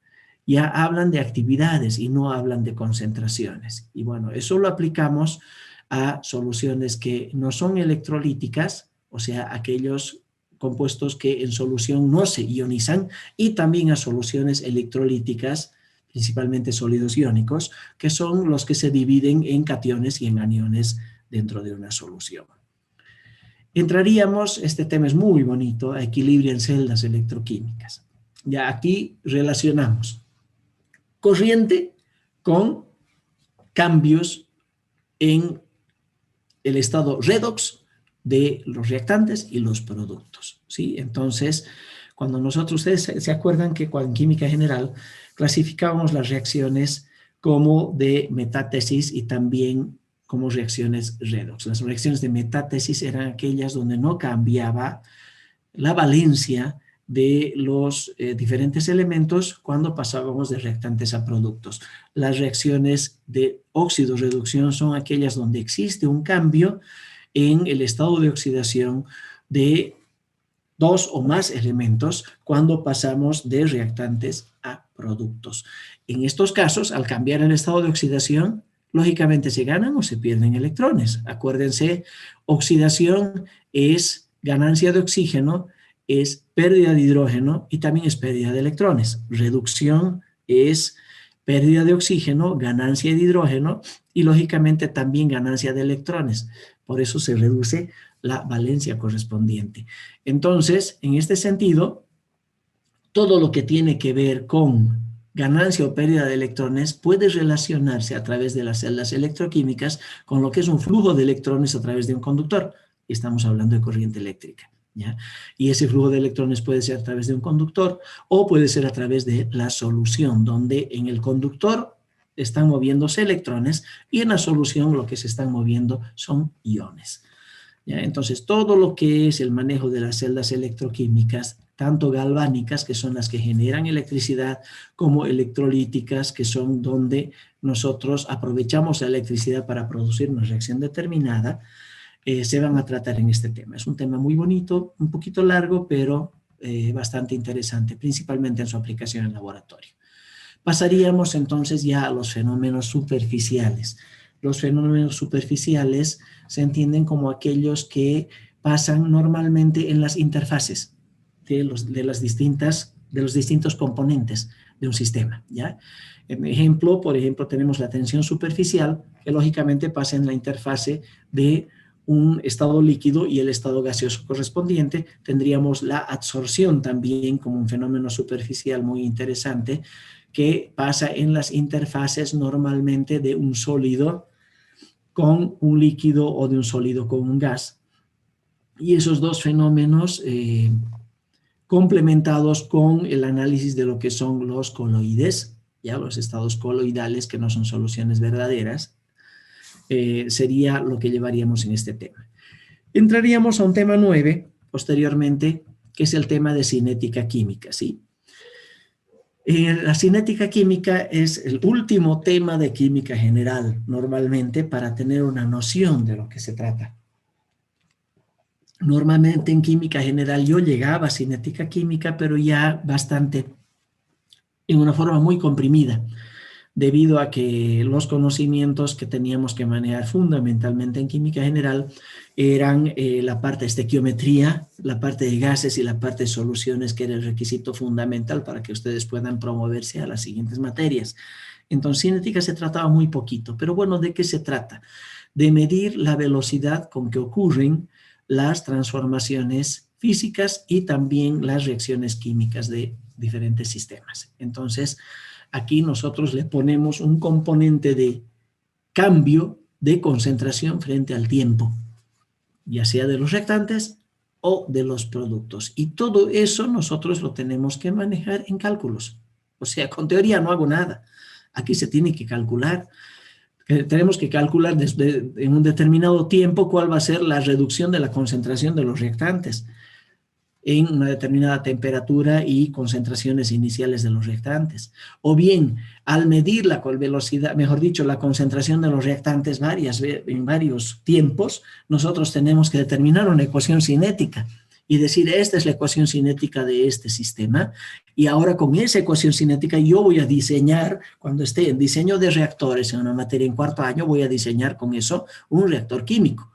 ya hablan de actividades y no hablan de concentraciones. Y bueno, eso lo aplicamos a soluciones que no son electrolíticas, o sea, aquellos compuestos que en solución no se ionizan, y también a soluciones electrolíticas, principalmente sólidos iónicos, que son los que se dividen en cationes y en aniones dentro de una solución. Entraríamos, este tema es muy bonito, a equilibrio en celdas electroquímicas. Ya aquí relacionamos corriente con cambios en el estado redox de los reactantes y los productos, ¿sí? Entonces, cuando ustedes se acuerdan que en química general clasificábamos las reacciones como de metátesis y también como reacciones redox. Las reacciones de metátesis eran aquellas donde no cambiaba la valencia de los diferentes elementos cuando pasábamos de reactantes a productos. Las reacciones de óxido-reducción son aquellas donde existe un cambio en el estado de oxidación de dos o más elementos cuando pasamos de reactantes a productos. En estos casos, al cambiar el estado de oxidación, lógicamente se ganan o se pierden electrones. Acuérdense, oxidación es ganancia de oxígeno, es pérdida de hidrógeno y también es pérdida de electrones. Reducción es pérdida de oxígeno, ganancia de hidrógeno y lógicamente también ganancia de electrones. Por eso se reduce la valencia correspondiente. Entonces, en este sentido, todo lo que tiene que ver con ganancia o pérdida de electrones puede relacionarse a través de las celdas electroquímicas con lo que es un flujo de electrones a través de un conductor. Estamos hablando de corriente eléctrica, ¿ya? Y ese flujo de electrones puede ser a través de un conductor o puede ser a través de la solución, donde en el conductor están moviéndose electrones y en la solución lo que se están moviendo son iones, ¿ya? Entonces, todo lo que es el manejo de las celdas electroquímicas, tanto galvánicas, que son las que generan electricidad, como electrolíticas, que son donde nosotros aprovechamos la electricidad para producir una reacción determinada, se van a tratar en este tema. Es un tema muy bonito, un poquito largo, pero bastante interesante, principalmente en su aplicación en laboratorio. Pasaríamos entonces ya a los fenómenos superficiales. Los fenómenos superficiales se entienden como aquellos que pasan normalmente en las interfaces de los distintos componentes de un sistema, ¿ya? Por ejemplo, tenemos la tensión superficial, que lógicamente pasa en la interfase de un estado líquido y el estado gaseoso correspondiente. Tendríamos la absorción también como un fenómeno superficial muy interesante, que pasa en las interfaces normalmente de un sólido con un líquido o de un sólido con un gas. Y esos dos fenómenos complementados con el análisis de lo que son los coloides, ya los estados coloidales que no son soluciones verdaderas, sería lo que llevaríamos en este tema. Entraríamos a un tema 9 posteriormente, que es el tema de cinética química, ¿sí? La cinética química es el último tema de química general, normalmente, para tener una noción de lo que se trata. Normalmente en química general yo llegaba a cinética química, pero ya bastante, en una forma muy comprimida, debido a que los conocimientos que teníamos que manejar fundamentalmente en química general eran la parte de estequiometría, la parte de gases y la parte de soluciones, que era el requisito fundamental para que ustedes puedan promoverse a las siguientes materias. Entonces, cinética se trataba muy poquito, pero bueno, ¿de qué se trata? De medir la velocidad con que ocurren las transformaciones físicas y también las reacciones químicas de diferentes sistemas. Entonces, aquí nosotros le ponemos un componente de cambio de concentración frente al tiempo. ya sea de los reactantes o de los productos. Y todo eso nosotros lo tenemos que manejar en cálculos. O sea, con teoría no hago nada. Aquí se tiene que calcular. Tenemos que calcular en un determinado tiempo cuál va a ser la reducción de la concentración de los reactantes en una determinada temperatura y concentraciones iniciales de los reactantes. O bien, al medir la velocidad, mejor dicho, la concentración de los reactantes en varios tiempos, nosotros tenemos que determinar una ecuación cinética y decir, esta es la ecuación cinética de este sistema, y ahora con esa ecuación cinética yo voy a diseñar, cuando esté en diseño de reactores en una materia en cuarto año, voy a diseñar con eso un reactor químico,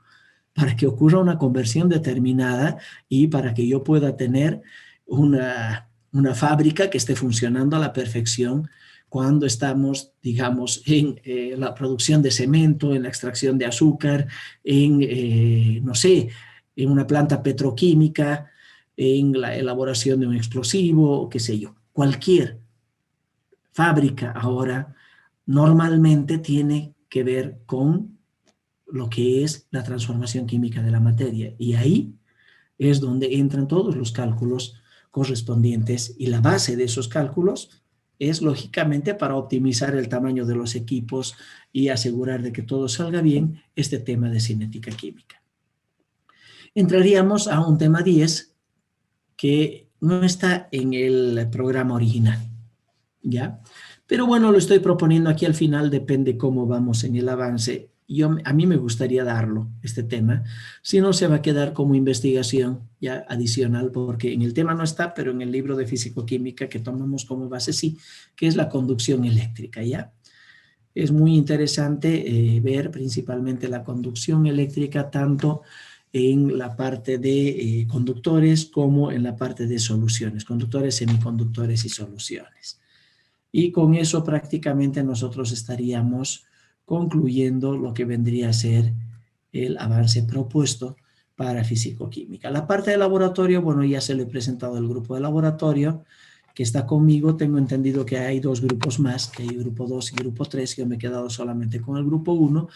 para que ocurra una conversión determinada y para que yo pueda tener una fábrica que esté funcionando a la perfección cuando estamos, digamos, en la producción de cemento, en la extracción de azúcar, en, no sé, en una planta petroquímica, en la elaboración de un explosivo, o qué sé yo. Cualquier fábrica ahora normalmente tiene que ver con lo que es la transformación química de la materia. Y ahí es donde entran todos los cálculos correspondientes, y la base de esos cálculos es lógicamente para optimizar el tamaño de los equipos y asegurar de que todo salga bien, este tema de cinética química. Entraríamos a un tema 10 que no está en el programa original, ¿ya? Pero bueno, lo estoy proponiendo aquí al final, depende cómo vamos en el avance. A mí me gustaría darlo, este tema, si no se va a quedar como investigación ya adicional, porque en el tema no está, pero en el libro de físico-química que tomamos como base sí, que es la conducción eléctrica, ¿ya? Es muy interesante ver principalmente la conducción eléctrica tanto en la parte de conductores como en la parte de soluciones, conductores, semiconductores y soluciones. Y con eso prácticamente nosotros estaríamos concluyendo lo que vendría a ser el avance propuesto para físico-química. La parte de laboratorio, bueno, ya se lo he presentado al grupo de laboratorio que está conmigo. Tengo entendido que hay dos grupos más, que hay grupo 2 y grupo 3, yo me he quedado solamente con el grupo 1,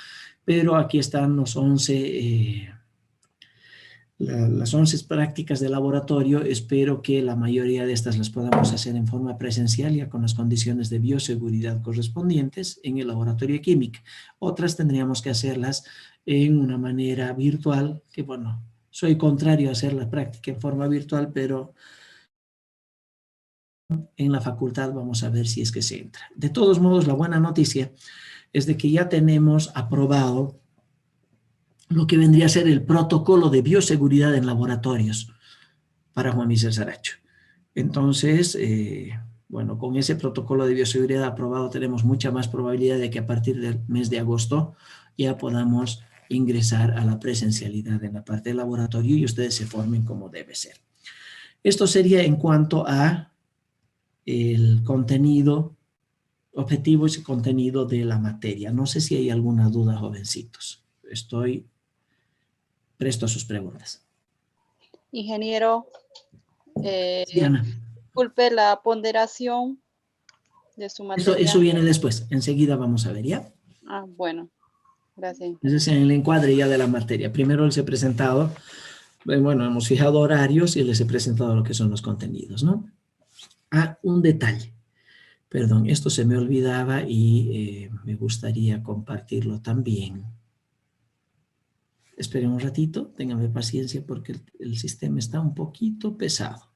pero aquí están los 11... las 11 prácticas de laboratorio. Espero que la mayoría de estas las podamos hacer en forma presencial, ya con las condiciones de bioseguridad correspondientes en el laboratorio de química. Otras tendríamos que hacerlas en una manera virtual, que bueno, soy contrario a hacer la práctica en forma virtual, pero en la facultad vamos a ver si es que se entra. De todos modos, la buena noticia es de que ya tenemos aprobado lo que vendría a ser el protocolo de bioseguridad en laboratorios para Juan Michel Saracho. Entonces, bueno, con ese protocolo de bioseguridad aprobado tenemos mucha más probabilidad de que a partir del mes de agosto ya podamos ingresar a la presencialidad en la parte de laboratorio y ustedes se formen como debe ser. Esto sería en cuanto a el contenido, objetivos y contenido de la materia. No sé si hay alguna duda, jovencitos. Estoy presto a sus preguntas. Ingeniero, Sí, Ana. disculpe la ponderación de su materia. Eso viene después, enseguida vamos a ver, ¿ya? Ah, bueno, gracias. Ese es en el encuadre ya de la materia. Primero les he presentado, bueno, hemos fijado horarios y les he presentado lo que son los contenidos, ¿no? Ah, un detalle. Perdón, esto se me olvidaba y me gustaría compartirlo también. Esperen un ratito, ténganme paciencia porque el sistema está un poquito pesado.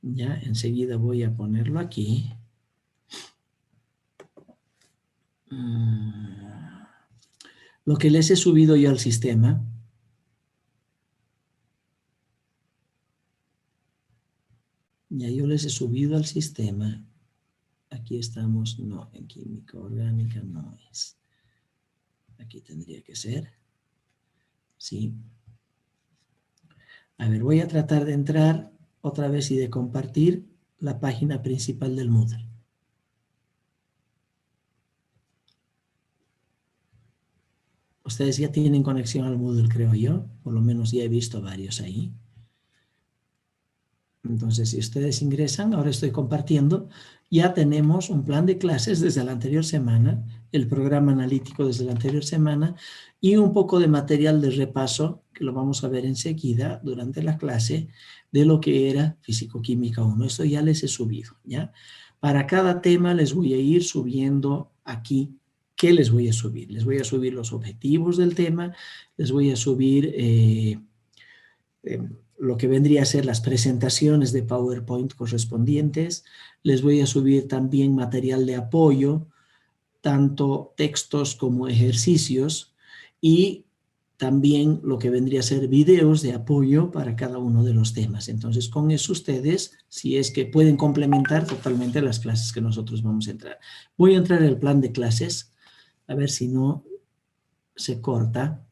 Ya, enseguida voy a ponerlo aquí. Lo que les he subido yo al sistema. Ya yo les he subido al sistema. Aquí estamos, no, en química orgánica no es. Aquí tendría que ser. Sí. A ver, voy a tratar de entrar otra vez y de compartir la página principal del Moodle. Ustedes ya tienen conexión al Moodle, creo yo. Por lo menos ya he visto varios ahí. Entonces, si ustedes ingresan, ahora estoy compartiendo ya tenemos un plan de clases desde la anterior semana, el programa analítico desde la anterior semana y un poco de material de repaso, que lo vamos a ver enseguida durante la clase, de lo que era Físico-Química 1. Esto ya les he subido, ¿ya? Para cada tema les voy a ir subiendo aquí. ¿Qué les voy a subir? Les voy a subir los objetivos del tema, les voy a subir lo que vendría a ser las presentaciones de PowerPoint correspondientes, les voy a subir también material de apoyo, tanto textos como ejercicios, y también lo que vendría a ser videos de apoyo para cada uno de los temas. Entonces, con eso ustedes, si es que pueden complementar totalmente las clases que nosotros vamos a entrar. Voy a entrar en el plan de clases, a ver si no se corta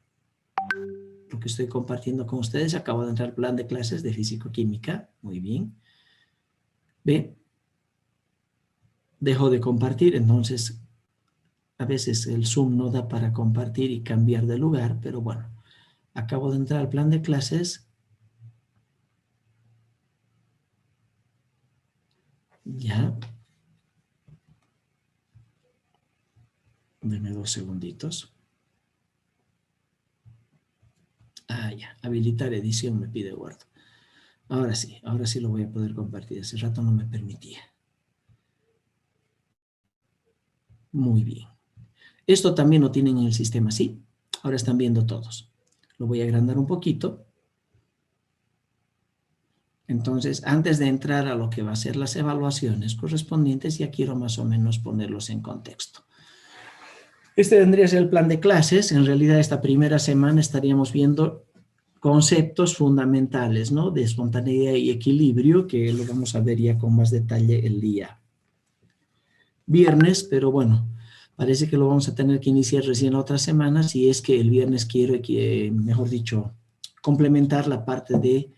lo que estoy compartiendo con ustedes. Acabo de entrar al plan de clases de Físico-Química. Muy bien. ¿Ve? Dejo de compartir, entonces a veces el Zoom no da para compartir y cambiar de lugar, pero bueno, acabo de entrar al plan de clases. Ya. Denme 2 segunditos. Ah, ya. Habilitar edición me pide Word. Ahora sí lo voy a poder compartir. Hace rato no me permitía. Muy bien. Esto también lo tienen en el sistema, ¿sí? Ahora están viendo todos. Lo voy a agrandar un poquito. Entonces, antes de entrar a lo que va a ser las evaluaciones correspondientes, ya quiero más o menos ponerlos en contexto. Este vendría a ser el plan de clases. En realidad, esta primera semana estaríamos viendo conceptos fundamentales, ¿no? De espontaneidad y equilibrio, que lo vamos a ver ya con más detalle el día viernes, pero bueno, parece que lo vamos a tener que iniciar recién la otra semana, si es que el viernes quiero, mejor dicho, complementar la parte de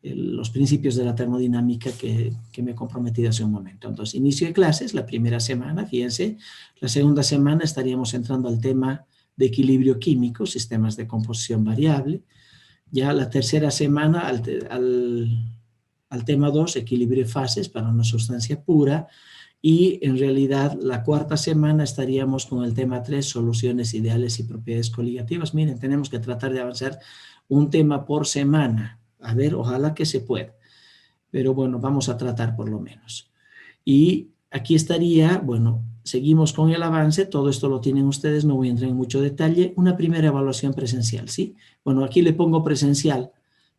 los principios de la termodinámica que me he comprometido hace un momento. Entonces, inicio de clases, la primera semana, fíjense, la segunda semana estaríamos entrando al tema de equilibrio químico, sistemas de composición variable. Ya la tercera semana al tema 2, equilibrio de fases para una sustancia pura. Y en realidad la cuarta semana estaríamos con el tema 3, soluciones ideales y propiedades coligativas. Miren, tenemos que tratar de avanzar un tema por semana. A ver, ojalá que se pueda. Pero bueno, vamos a tratar por lo menos. Y aquí estaría, bueno, seguimos con el avance. Todo esto lo tienen ustedes, no voy a entrar en mucho detalle. Una primera evaluación presencial, ¿sí? Bueno, aquí le pongo presencial,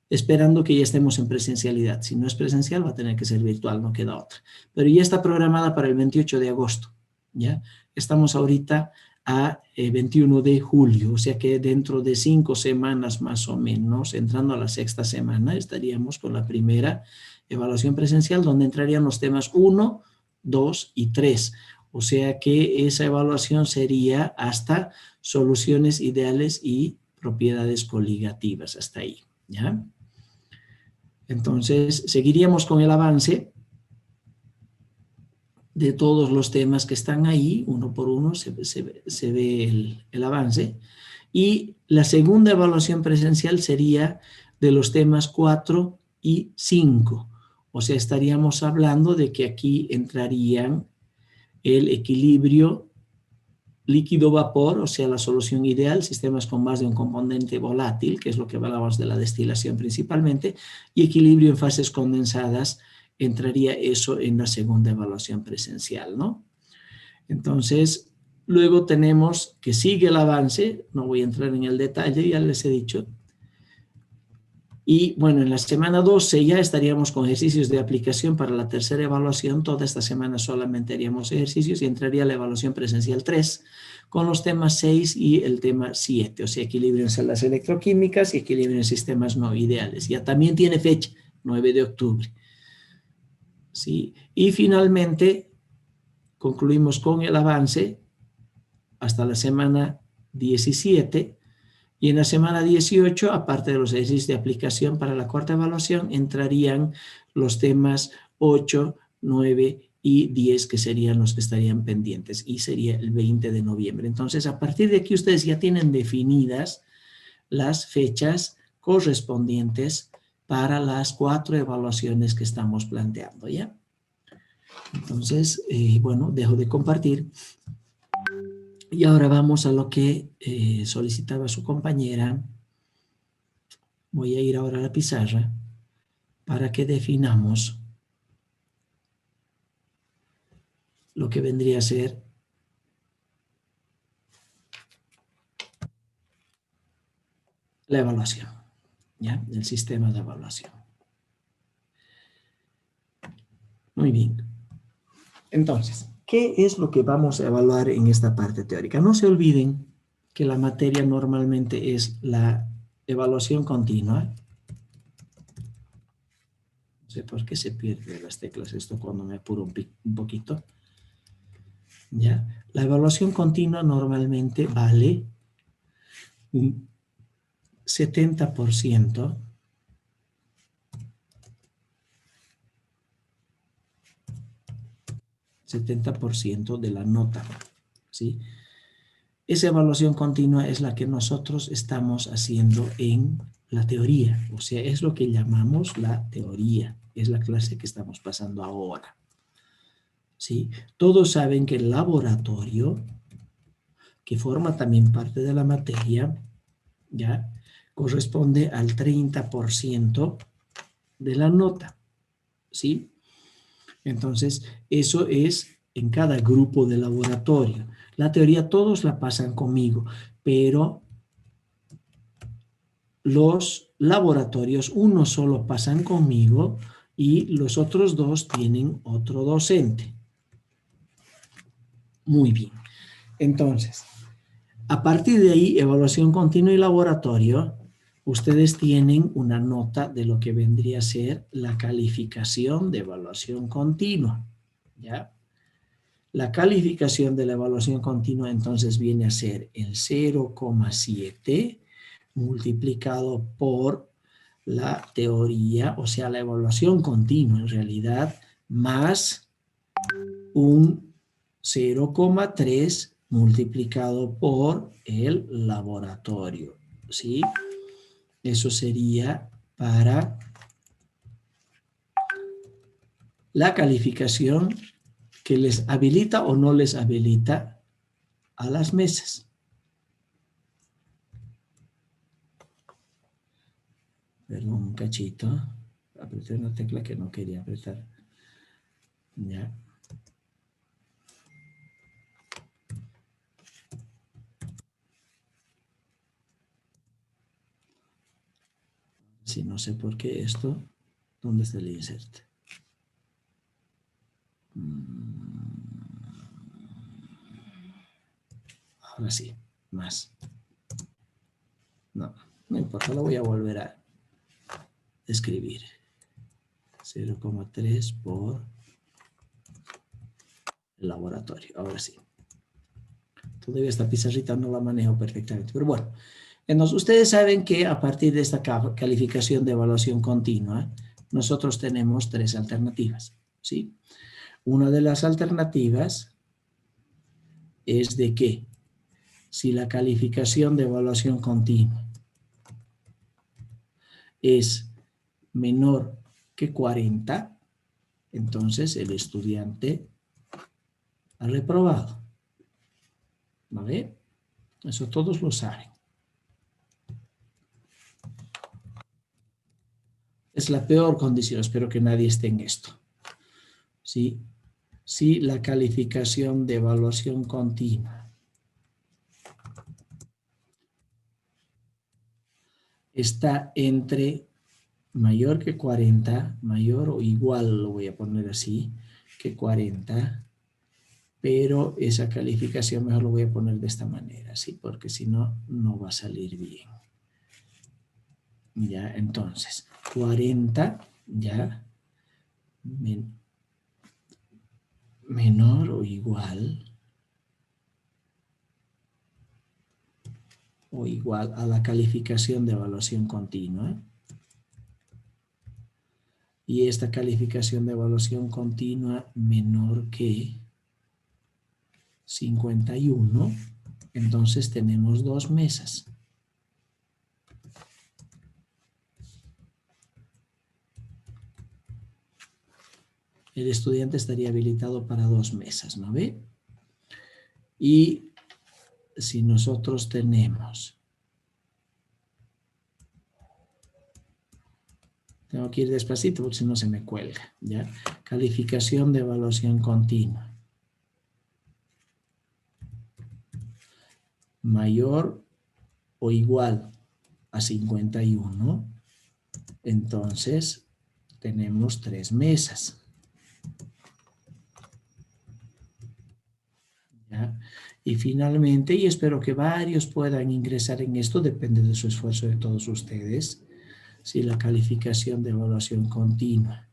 esperando que ya estemos en presencialidad. Si no es presencial, va a tener que ser virtual, no queda otra. Pero ya está programada para el 28 de agosto, ¿ya? Estamos ahorita a 21 de julio, o sea que dentro de 5 semanas más o menos, entrando a la sexta semana, estaríamos con la primera evaluación presencial, donde entrarían los temas 1, 2 y 3. O sea que esa evaluación sería hasta soluciones ideales y propiedades coligativas, hasta ahí, ¿ya? Entonces, seguiríamos con el avance de todos los temas que están ahí, uno por uno se ve el avance. Y la segunda evaluación presencial sería de los temas 4 y 5. O sea, estaríamos hablando de que aquí entrarían el equilibrio líquido-vapor, o sea, la solución ideal, sistemas con más de un componente volátil, que es lo que hablábamos de la destilación principalmente, y equilibrio en fases condensadas, entraría eso en la segunda evaluación presencial, ¿no? Entonces, luego tenemos que sigue el avance, no voy a entrar en el detalle, ya les he dicho. Y bueno, en la semana 12 ya estaríamos con ejercicios de aplicación para la tercera evaluación. Toda esta semana solamente haríamos ejercicios y entraría la evaluación presencial 3 con los temas 6 y el tema 7, o sea, equilibrio en celdas electroquímicas y equilibrio en sistemas no ideales. Ya también tiene fecha, 9 de octubre. ¿Sí? Y finalmente concluimos con el avance hasta la semana 17. Y en la semana 18, aparte de los ejercicios de aplicación para la cuarta evaluación, entrarían los temas 8, 9 y 10, que serían los que estarían pendientes, y sería el 20 de noviembre. Entonces, a partir de aquí ustedes ya tienen definidas las fechas correspondientes para las 4 evaluaciones que estamos planteando, ¿ya? Entonces, bueno, dejo de compartir. Y ahora vamos a lo que solicitaba su compañera. Voy a ir ahora a la pizarra para que definamos lo que vendría a ser la evaluación, ¿ya? El sistema de evaluación. Muy bien. Entonces, ¿qué es lo que vamos a evaluar en esta parte teórica? No se olviden que la materia normalmente es la evaluación continua. No sé por qué se pierde las teclas esto cuando me apuro un poquito. ¿Ya? La evaluación continua normalmente vale un 70% de la nota, ¿sí? Esa evaluación continua es la que nosotros estamos haciendo en la teoría, o sea, es lo que llamamos la teoría, es la clase que estamos pasando ahora, ¿sí? Todos saben que el laboratorio, que forma también parte de la materia, ¿ya? Corresponde al 30% de la nota, ¿sí? Entonces, eso es en cada grupo de laboratorio. La teoría todos la pasan conmigo, pero los laboratorios, uno solo pasan conmigo y los otros dos tienen otro docente. Muy bien. Entonces, a partir de ahí, evaluación continua y laboratorio, ustedes tienen una nota de lo que vendría a ser la calificación de evaluación continua, ¿ya? La calificación de la evaluación continua entonces viene a ser el 0,7 multiplicado por la teoría, o sea, la evaluación continua en realidad, más un 0,3 multiplicado por el laboratorio, ¿sí? Eso sería para la calificación que les habilita o no les habilita a las mesas. Perdón, un cachito. Apreté una tecla que no quería apretar. Ya. Si no sé por qué esto. ¿Dónde está el insert? Ahora sí, más. No, no importa, lo voy a volver a escribir. 0,3 por el laboratorio. Ahora sí. Todavía esta pizarrita no la manejo perfectamente, pero bueno. Entonces, ustedes saben que a partir de esta calificación de evaluación continua, nosotros tenemos tres alternativas, ¿sí? Una de las alternativas es de que si la calificación de evaluación continua es menor que 40, entonces el estudiante ha reprobado. ¿Vale? Eso todos lo saben. Es la peor condición, espero que nadie esté en esto. ¿Sí? Si la calificación de evaluación continua está entre mayor que 40, mayor o igual, lo voy a poner así, que 40, pero esa calificación mejor lo voy a poner de esta manera, ¿sí? Porque si no, no va a salir bien. Ya, entonces, 40, ya, menor o igual a la calificación de evaluación continua. Y esta calificación de evaluación continua menor que 51, entonces tenemos dos mesas. el estudiante estaría habilitado para 2 mesas, ¿no ve? Y si nosotros tenemos, tengo que ir despacito porque si no se me cuelga, ¿ya? Calificación de evaluación continua. Mayor o igual a 51, entonces tenemos 3 mesas. ¿Ya? Y finalmente, y espero que varios puedan ingresar en esto, depende de su esfuerzo de todos ustedes, si la calificación de evaluación continua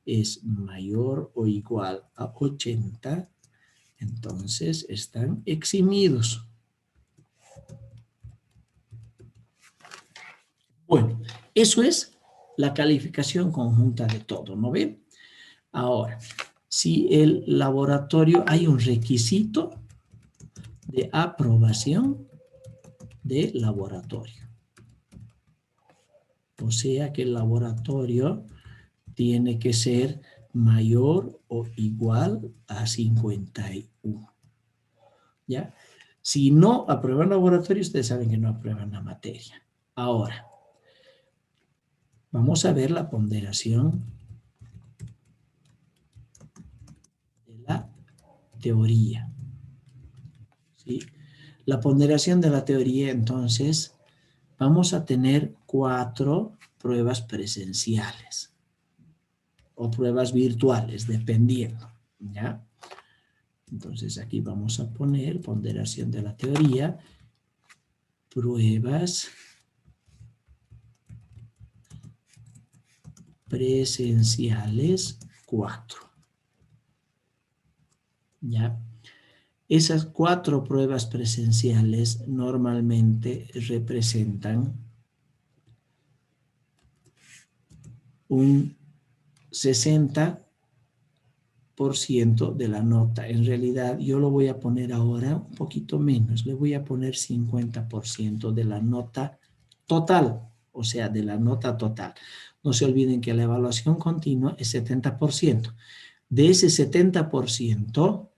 es mayor o igual a 80, entonces están eximidos. Bueno, eso es la calificación conjunta de todo, ¿no ven? Ahora, si el laboratorio hay un requisito de aprobación de laboratorio. O sea que el laboratorio tiene que ser mayor o igual a 51. ¿Ya? Si no aprueban laboratorio, ustedes saben que no aprueban la materia. Ahora, vamos a ver la ponderación de la teoría. ¿Sí? La ponderación de la teoría, entonces, vamos a tener 4 pruebas presenciales o pruebas virtuales, dependiendo, ¿ya? Entonces, aquí vamos a poner ponderación de la teoría, pruebas presenciales 4. ¿Ya? Esas 4 pruebas presenciales normalmente representan un 60% de la nota. En realidad, yo lo voy a poner ahora un poquito menos. Le voy a poner 50% de la nota total, o sea, de la nota total. No se olviden que la evaluación continua es 70%. De ese 70%,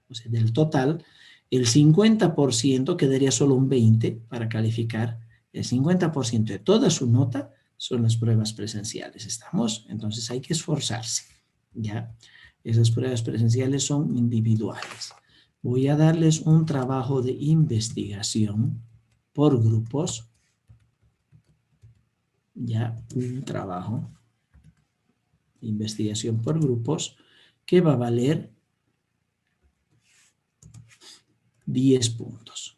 o sea, del total, el 50% quedaría solo un 20% para calificar. El 50% de toda su nota son las pruebas presenciales. ¿Estamos? Entonces hay que esforzarse, ¿ya? Esas pruebas presenciales son individuales. Voy a darles un trabajo de investigación por grupos. Ya, un trabajo de investigación por grupos que va a valer 10 puntos.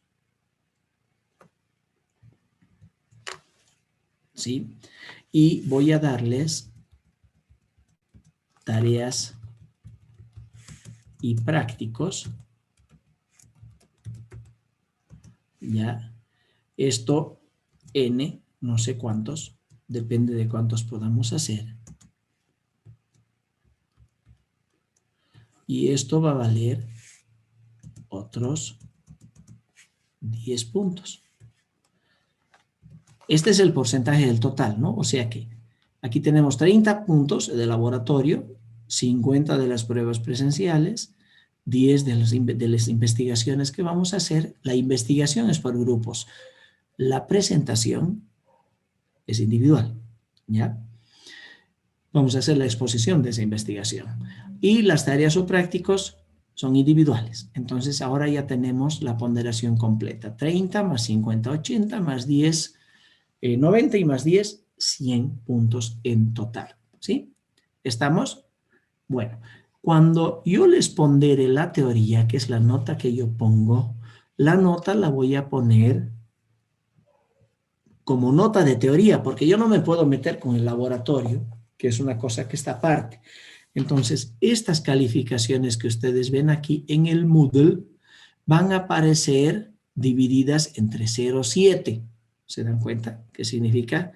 ¿Sí? Y voy a darles tareas y prácticos. Ya. Esto, N, no sé cuántos, depende de cuántos podamos hacer. Y esto va a valer otros 10 puntos. Este es el porcentaje del total, ¿no? O sea que aquí tenemos 30 puntos de laboratorio, 50 de las pruebas presenciales, 10 de las investigaciones que vamos a hacer. La investigación es por grupos. La presentación es individual, ¿ya? Vamos a hacer la exposición de esa investigación. Y las tareas o prácticos son individuales. Entonces, ahora ya tenemos la ponderación completa. 30 más 50, 80, más 10, 90 y más 10, 100 puntos en total. ¿Sí? ¿Estamos? Bueno, cuando yo les pondere la teoría, que es la nota que yo pongo, la nota la voy a poner como nota de teoría, porque yo no me puedo meter con el laboratorio, que es una cosa que está aparte. Entonces, estas calificaciones que ustedes ven aquí en el Moodle van a aparecer divididas entre 0 y 7. ¿Se dan cuenta? ¿Qué significa?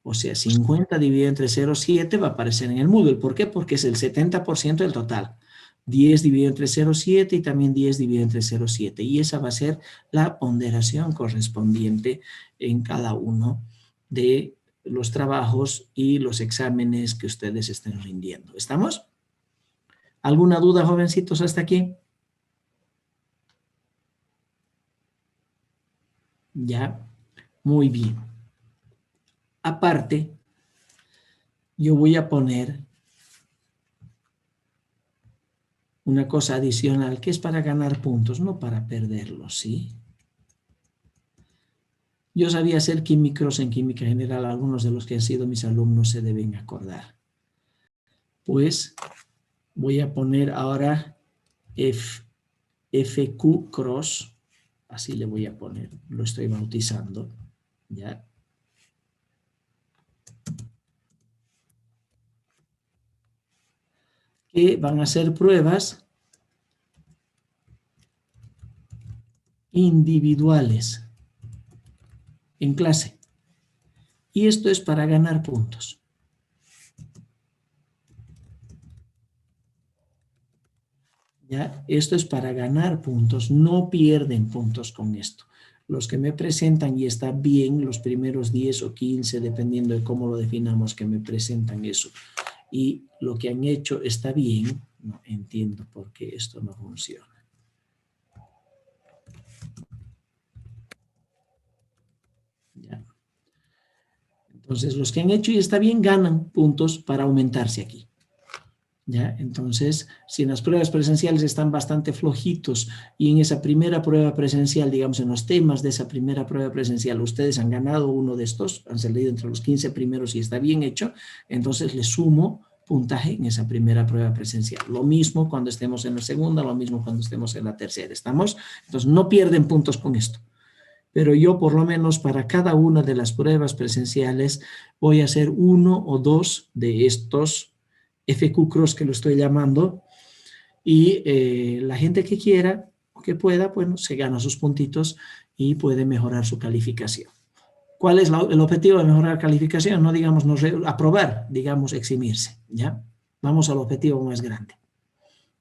O sea, 50 dividido entre 0 y 7 va a aparecer en el Moodle. ¿Por qué? Porque es el 70% del total. 10 dividido entre 0 y 7 y también 10 dividido entre 0 y 7. Y esa va a ser la ponderación correspondiente en cada uno de los trabajos y los exámenes que ustedes estén rindiendo. ¿Estamos? ¿Alguna duda, jovencitos, hasta aquí? Ya, muy bien. Aparte, yo voy a poner una cosa adicional que es para ganar puntos, no para perderlos, ¿sí? Yo sabía hacer químicos en química general, algunos de los que han sido mis alumnos se deben acordar. Pues voy a poner ahora FQ cross, así le voy a poner, lo estoy bautizando, ¿ya? Que van a ser pruebas individuales en clase. Y esto es para ganar puntos. ¿Ya? Esto es para ganar puntos, no pierden puntos con esto. Los que me presentan y está bien, los primeros 10 o 15, dependiendo de cómo lo definamos, que me presentan eso, y lo que han hecho está bien, no entiendo por qué esto no funciona. Ya. Entonces, los que han hecho y está bien ganan puntos para aumentarse aquí. ¿Ya? Entonces, si en las pruebas presenciales están bastante flojitos y en esa primera prueba presencial, digamos en los temas de esa primera prueba presencial, ustedes han ganado uno de estos, han salido entre los 15 primeros y está bien hecho, entonces les sumo puntaje en esa primera prueba presencial. Lo mismo cuando estemos en la segunda, lo mismo cuando estemos en la tercera. ¿Estamos? Entonces no pierden puntos con esto. Pero yo por lo menos para cada una de las pruebas presenciales voy a hacer 1 o 2 de estos FQ Cross que lo estoy llamando, y la gente que quiera o que pueda, bueno, se gana sus puntitos y puede mejorar su calificación. ¿Cuál es el objetivo de mejorar calificación? No digamos aprobar, digamos eximirse, ¿ya? Vamos al objetivo más grande,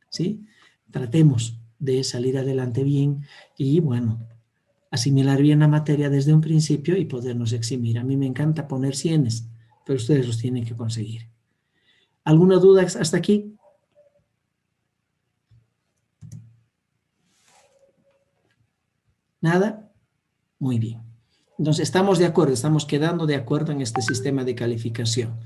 ¿sí? Tratemos de salir adelante bien y, bueno, asimilar bien la materia desde un principio y podernos eximir. A mí me encanta poner 100, pero ustedes los tienen que conseguir. ¿Alguna duda hasta aquí? ¿Nada? Muy bien. Entonces, estamos de acuerdo, estamos quedando de acuerdo en este sistema de calificación.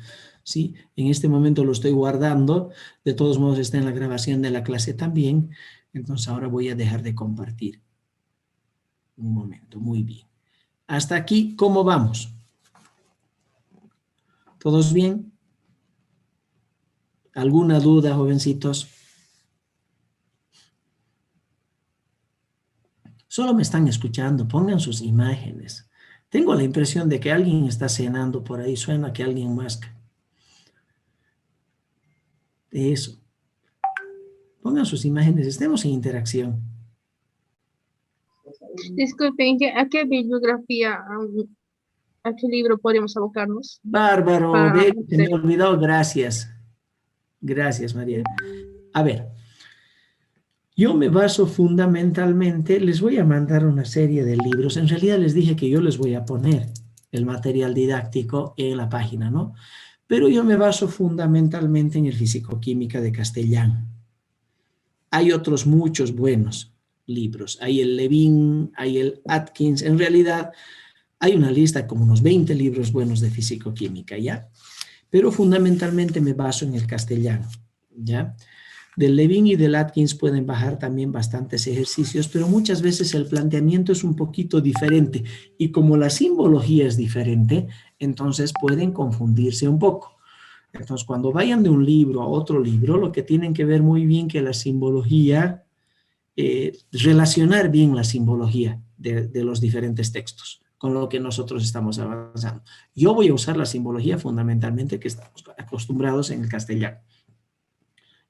¿Sí? En este momento lo estoy guardando, de todos modos está en la grabación de la clase también, entonces ahora voy a dejar de compartir. Un momento, muy bien. Hasta aquí, ¿cómo vamos? ¿Todos bien? ¿Alguna duda, jovencitos? Solo me están escuchando, pongan sus imágenes. Tengo la impresión de que alguien está cenando por ahí, suena que alguien masca. Eso. Pongan sus imágenes, estemos en interacción. Disculpen, ¿a qué bibliografía, a qué libro podemos abocarnos? Bárbaro, se me olvidó, gracias. Gracias, María. A ver, yo me baso fundamentalmente, les voy a mandar una serie de libros. En realidad les dije que yo les voy a poner el material didáctico en la página, ¿no? Pero yo me baso fundamentalmente en el Físico-Química de Castellán. Hay otros muchos buenos libros. Hay el Levin, hay el Atkins. En realidad hay una lista como unos 20 libros buenos de Físico-Química, ¿ya? Pero fundamentalmente me baso en el castellano, ¿ya? Del Levin y del Atkins pueden bajar también bastantes ejercicios, pero muchas veces el planteamiento es un poquito diferente y como la simbología es diferente, entonces pueden confundirse un poco. Entonces, cuando vayan de un libro a otro libro, lo que tienen que ver muy bien que la simbología, relacionar bien la simbología de los diferentes textos con lo que nosotros estamos avanzando. Yo voy a usar la simbología fundamentalmente que estamos acostumbrados en el castellano.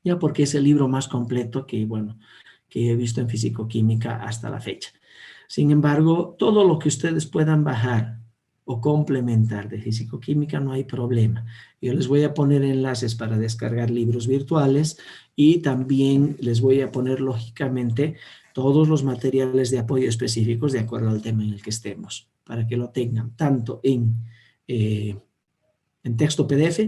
Ya porque es el libro más completo que, bueno, que he visto en Físico-Química hasta la fecha. Sin embargo, todo lo que ustedes puedan bajar o complementar de Físico-Química no hay problema. Yo les voy a poner enlaces para descargar libros virtuales y también les voy a poner, lógicamente, todos los materiales de apoyo específicos de acuerdo al tema en el que estemos, para que lo tengan tanto en texto PDF,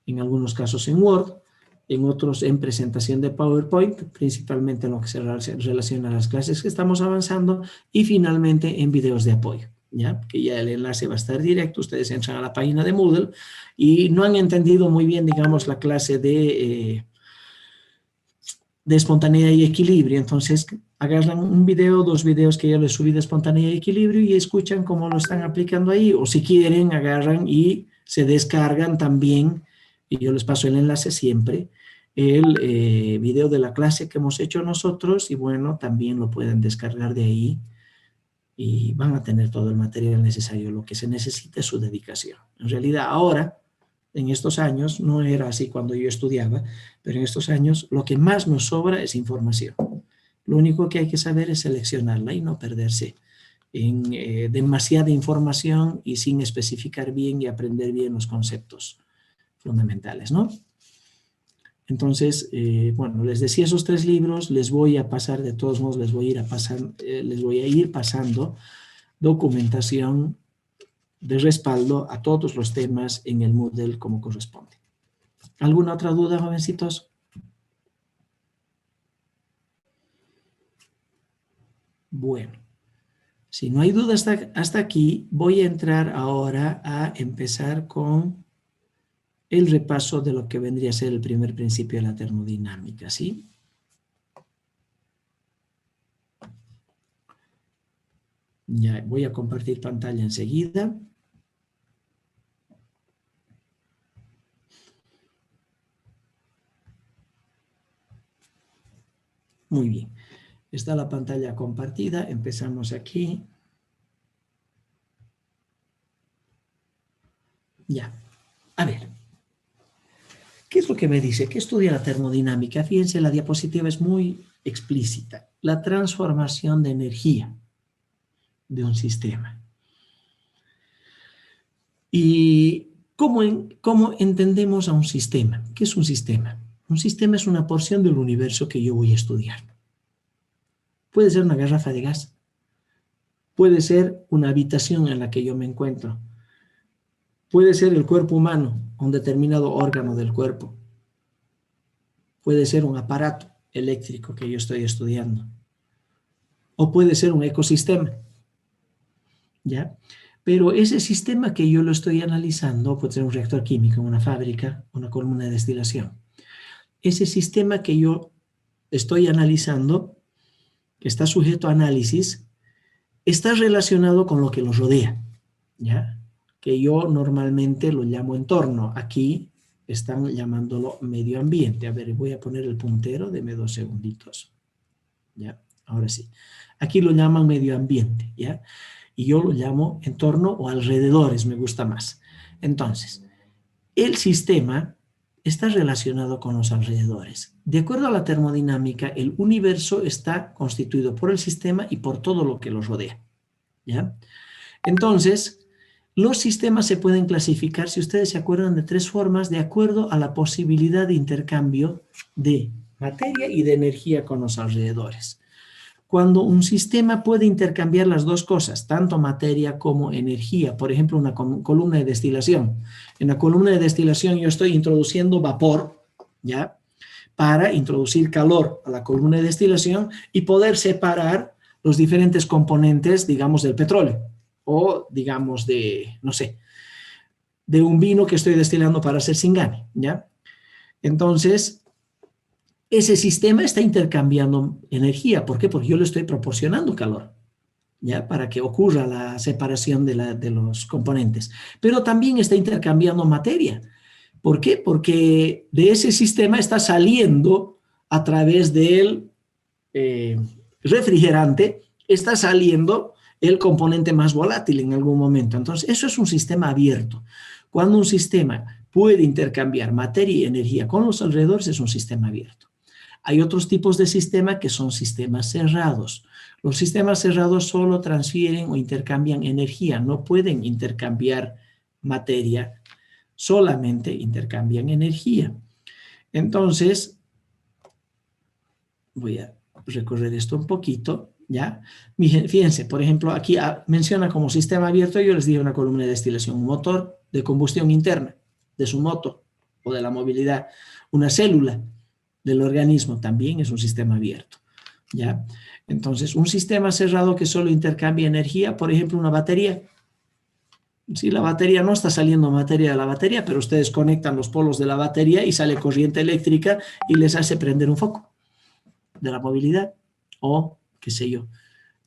en algunos casos en Word, en otros en presentación de PowerPoint, principalmente en lo que se relaciona a las clases que estamos avanzando, y finalmente en videos de apoyo, ¿ya? Que ya el enlace va a estar directo, ustedes entran a la página de Moodle y no han entendido muy bien, digamos, la clase de espontaneidad y equilibrio, entonces agarran un video, 2 videos que yo les subí de espontaneidad y equilibrio y escuchan cómo lo están aplicando ahí, o si quieren agarran y se descargan también, y yo les paso el enlace siempre, el video de la clase que hemos hecho nosotros, y bueno, también lo pueden descargar de ahí y van a tener todo el material necesario. Lo que se necesita es su dedicación. En realidad ahora, en estos años, no era así cuando yo estudiaba, pero en estos años lo que más nos sobra es información. Lo único que hay que saber es seleccionarla y no perderse en demasiada información y sin especificar bien y aprender bien los conceptos fundamentales, ¿no? Entonces, bueno, les decía esos 3 libros, les voy a pasar, de todos modos, les voy a ir pasando documentación de respaldo a todos los temas en el Moodle como corresponde. ¿Alguna otra duda, jovencitos? Bueno, si no hay duda hasta aquí, voy a entrar ahora a empezar con el repaso de lo que vendría a ser el primer principio de la termodinámica, ¿sí? Ya voy a compartir pantalla enseguida. Muy bien. Está la pantalla compartida. Empezamos aquí. Ya. A ver. ¿Qué es lo que me dice? ¿Qué estudia la termodinámica? Fíjense, la diapositiva es muy explícita. La transformación de energía de un sistema. ¿Y cómo entendemos a un sistema? ¿Qué es un sistema? Un sistema es una porción del universo que yo voy a estudiar. Puede ser una garrafa de gas. Puede ser una habitación en la que yo me encuentro. Puede ser el cuerpo humano, un determinado órgano del cuerpo. Puede ser un aparato eléctrico que yo estoy estudiando. O puede ser un ecosistema. ¿Ya? Pero ese sistema que yo lo estoy analizando, puede ser un reactor químico, una fábrica, una columna de destilación. Ese sistema que yo estoy analizando, que está sujeto a análisis, está relacionado con lo que lo rodea, ¿ya? Que yo normalmente lo llamo entorno. Aquí están llamándolo medio ambiente. A ver, voy a poner el puntero, deme 2 segunditos. ¿Ya? Ahora sí. Aquí lo llaman medio ambiente, ¿ya? Y yo lo llamo entorno o alrededores, me gusta más. Entonces, el sistema está relacionado con los alrededores. De acuerdo a la termodinámica, el universo está constituido por el sistema y por todo lo que lo rodea, ¿ya? Entonces, los sistemas se pueden clasificar, si ustedes se acuerdan, de 3 formas, de acuerdo a la posibilidad de intercambio de materia y de energía con los alrededores. Cuando un sistema puede intercambiar las 2 cosas, tanto materia como energía, por ejemplo, una columna de destilación. En la columna de destilación yo estoy introduciendo vapor, ¿ya? Para introducir calor a la columna de destilación y poder separar los diferentes componentes, digamos, del petróleo. O, digamos, de, no sé, de un vino que estoy destilando para hacer Singani, ¿ya? Entonces, ese sistema está intercambiando energía. ¿Por qué? Porque yo le estoy proporcionando calor, ¿ya? Para que ocurra la separación de los componentes. Pero también está intercambiando materia. ¿Por qué? Porque de ese sistema está saliendo a través del refrigerante, está saliendo el componente más volátil en algún momento. Entonces, eso es un sistema abierto. Cuando un sistema puede intercambiar materia y energía con los alrededores, es un sistema abierto. Hay otros tipos de sistemas que son sistemas cerrados. Los sistemas cerrados solo transfieren o intercambian energía, no pueden intercambiar materia, solamente intercambian energía. Entonces, voy a recorrer esto un poquito, ¿ya? Fíjense, por ejemplo, aquí menciona como sistema abierto, yo les dije una columna de destilación, un motor de combustión interna de su moto, o de la movilidad. Una célula del organismo también es un sistema abierto, ¿ya? Entonces, un sistema cerrado que solo intercambia energía, por ejemplo, una batería. Si la batería no está saliendo materia de la batería, pero ustedes conectan los polos de la batería y sale corriente eléctrica y les hace prender un foco de la movilidad o, qué sé yo,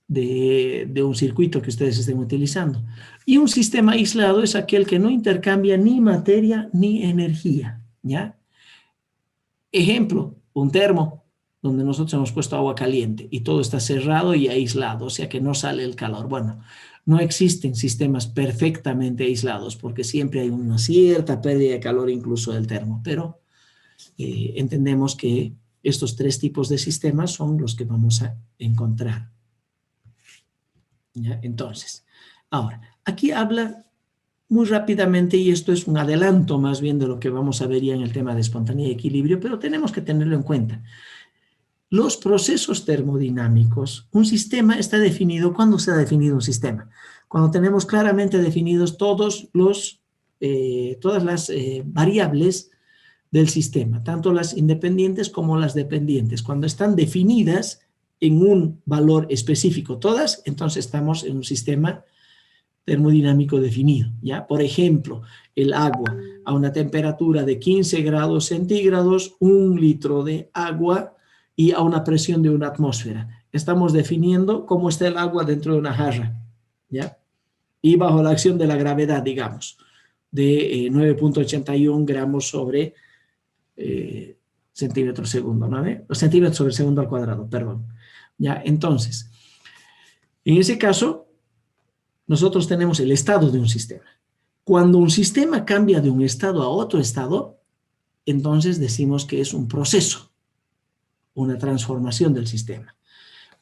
de un circuito que ustedes estén utilizando. Y un sistema aislado es aquel que no intercambia ni materia ni energía, ¿ya? Ejemplo, un termo donde nosotros hemos puesto agua caliente y todo está cerrado y aislado, o sea que no sale el calor. Bueno, no existen sistemas perfectamente aislados porque siempre hay una cierta pérdida de calor incluso del termo, pero entendemos que estos tres tipos de sistemas son los que vamos a encontrar. ¿Ya? Entonces, ahora, aquí habla muy rápidamente, y esto es un adelanto más bien de lo que vamos a ver ya en el tema de espontaneidad y equilibrio, pero tenemos que tenerlo en cuenta. Los procesos termodinámicos, un sistema está definido. ¿Cuándo se ha definido un sistema? Cuando tenemos claramente definidos todas las variables del sistema, tanto las independientes como las dependientes. Cuando están definidas en un valor específico todas, entonces estamos en un sistema termodinámico definido, ¿ya? Por ejemplo, el agua a una temperatura de 15 grados centígrados, 1 litro de agua y a una presión de una atmósfera. Estamos definiendo cómo está el agua dentro de una jarra, ¿ya? Y bajo la acción de la gravedad, digamos, de 9.81 gramos sobre centímetro segundo, ¿no? Centímetros sobre segundo al cuadrado, perdón. ¿Ya? Entonces, en ese caso, nosotros tenemos el estado de un sistema. Cuando un sistema cambia de un estado a otro estado, entonces decimos que es un proceso, una transformación del sistema.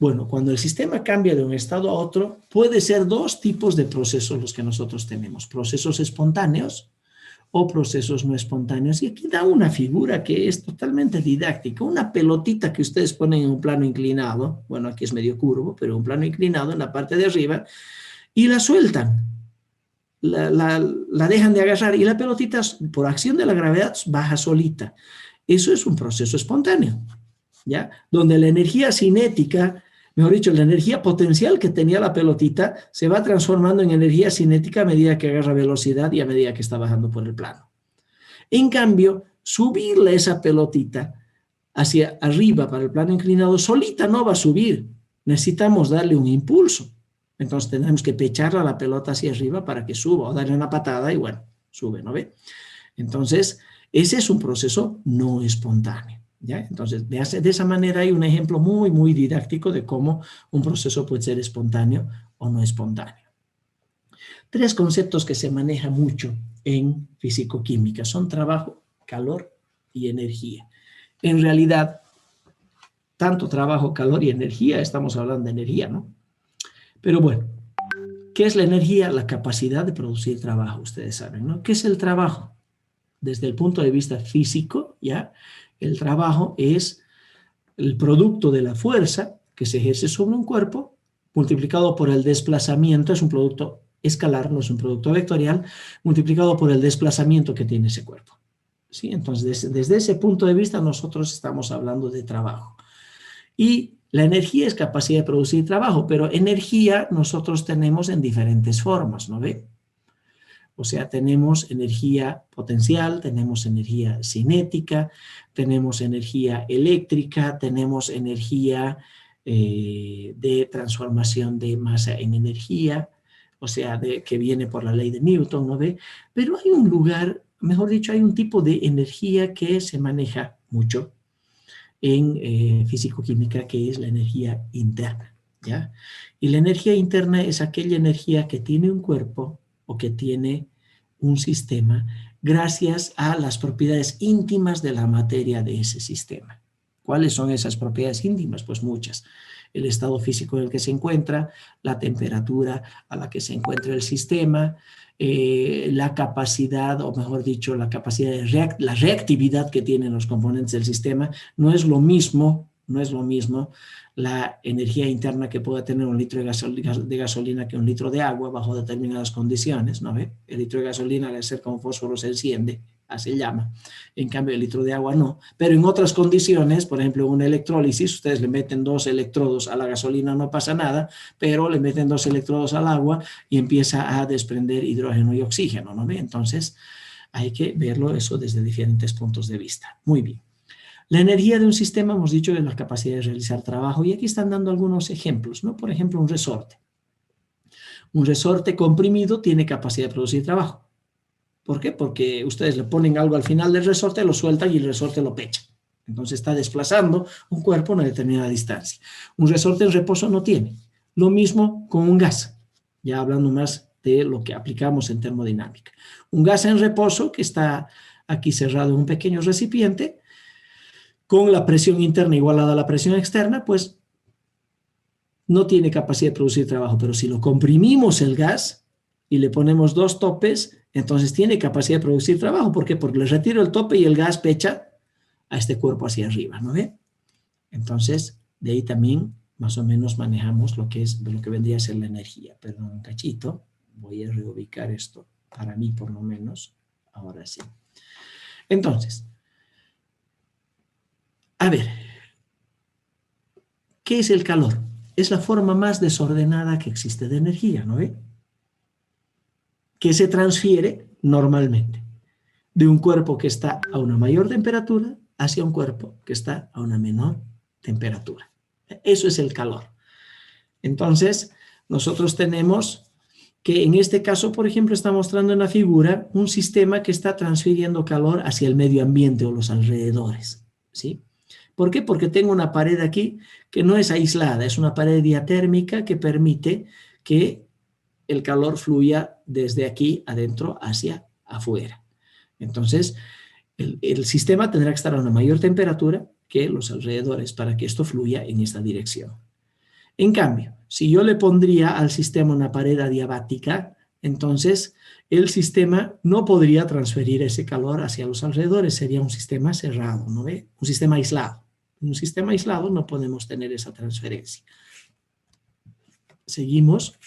Bueno, cuando el sistema cambia de un estado a otro, puede ser dos tipos de procesos los que nosotros tenemos. Procesos espontáneos o procesos no espontáneos. Y aquí da una figura que es totalmente didáctica. Una pelotita que ustedes ponen en un plano inclinado, bueno, aquí es medio curvo, pero un plano inclinado en la parte de arriba, y la sueltan. La dejan de agarrar y la pelotita, por acción de la gravedad, baja solita. Eso es un proceso espontáneo, ¿ya? Donde la energía cinética, mejor dicho, la energía potencial que tenía la pelotita se va transformando en energía cinética a medida que agarra velocidad y a medida que está bajando por el plano. En cambio, subirle esa pelotita hacia arriba para el plano inclinado, solita no va a subir. Necesitamos darle un impulso. Entonces tenemos que pecharla la pelota hacia arriba para que suba, o darle una patada y bueno, sube, ¿no ve? Entonces, ese es un proceso no espontáneo. ¿Ya? Entonces, de esa manera hay un ejemplo muy, muy didáctico de cómo un proceso puede ser espontáneo o no espontáneo. Tres conceptos que se manejan mucho en fisicoquímica son trabajo, calor y energía. En realidad, tanto trabajo, calor y energía, estamos hablando de energía, ¿no? Pero bueno, ¿qué es la energía? La capacidad de producir trabajo, ustedes saben, ¿no? ¿Qué es el trabajo? Desde el punto de vista físico, ¿ya? El trabajo es el producto de la fuerza que se ejerce sobre un cuerpo multiplicado por el desplazamiento, es un producto escalar, no es un producto vectorial, multiplicado por el desplazamiento que tiene ese cuerpo. ¿Sí? Entonces, desde ese punto de vista nosotros estamos hablando de trabajo. Y la energía es capacidad de producir trabajo, pero energía nosotros tenemos en diferentes formas, ¿no ve? O sea, tenemos energía potencial, tenemos energía cinética, tenemos energía eléctrica, tenemos energía de transformación de masa en energía, o sea, que viene por la ley de Newton, ¿no ve? Pero hay un lugar, mejor dicho, hay un tipo de energía que se maneja mucho en físico-química, que es la energía interna, ¿ya? Y la energía interna es aquella energía que tiene un cuerpo o que tiene un sistema gracias a las propiedades íntimas de la materia de ese sistema. ¿Cuáles son esas propiedades íntimas? Pues muchas. El estado físico en el que se encuentra, la temperatura a la que se encuentra el sistema, la capacidad, o mejor dicho, la capacidad de la reactividad que tienen los componentes del sistema. No es lo mismo la energía interna que pueda tener un litro de gasolina que un litro de agua bajo determinadas condiciones, ¿no ve? El litro de gasolina, al ser como fósforo, se enciende hace llama. En cambio, el litro de agua no. Pero en otras condiciones, por ejemplo, en una electrólisis, ustedes le meten 2 electrodos a la gasolina, no pasa nada, pero le meten 2 electrodos al agua y empieza a desprender hidrógeno y oxígeno, ¿no ve? Entonces, hay que verlo eso desde diferentes puntos de vista. Muy bien. La energía de un sistema, hemos dicho, es la capacidad de realizar trabajo. Y aquí están dando algunos ejemplos, ¿no? Por ejemplo, un resorte. Un resorte comprimido tiene capacidad de producir trabajo. ¿Por qué? Porque ustedes le ponen algo al final del resorte, lo sueltan y el resorte lo pecha. Entonces está desplazando un cuerpo a una determinada distancia. Un resorte en reposo no tiene. Lo mismo con un gas, ya hablando más de lo que aplicamos en termodinámica. Un gas en reposo que está aquí cerrado en un pequeño recipiente, con la presión interna igualada a la presión externa, pues no tiene capacidad de producir trabajo. Pero si lo comprimimos el gas y le ponemos 2 topes, entonces tiene capacidad de producir trabajo. ¿Por qué? Porque le retiro el tope y el gas pecha a este cuerpo hacia arriba, ¿no ve? Entonces, de ahí también más o menos manejamos lo que vendría a ser la energía. Perdón, un cachito. Voy a reubicar esto, para mí por lo menos. Ahora sí. Entonces, a ver, ¿qué es el calor? Es la forma más desordenada que existe de energía, ¿no ve? Que se transfiere normalmente de un cuerpo que está a una mayor temperatura hacia un cuerpo que está a una menor temperatura. Eso es el calor. Entonces, nosotros tenemos que en este caso, por ejemplo, está mostrando en la figura un sistema que está transfiriendo calor hacia el medio ambiente o los alrededores, ¿sí? ¿Por qué? Porque tengo una pared aquí que no es aislada, es una pared diatérmica que permite que el calor fluya desde aquí adentro hacia afuera. Entonces, el sistema tendrá que estar a una mayor temperatura que los alrededores para que esto fluya en esta dirección. En cambio, si yo le pondría al sistema una pared adiabática, entonces el sistema no podría transferir ese calor hacia los alrededores, sería un sistema cerrado, ¿no ve? Un sistema aislado. En un sistema aislado no podemos tener esa transferencia. Seguimos.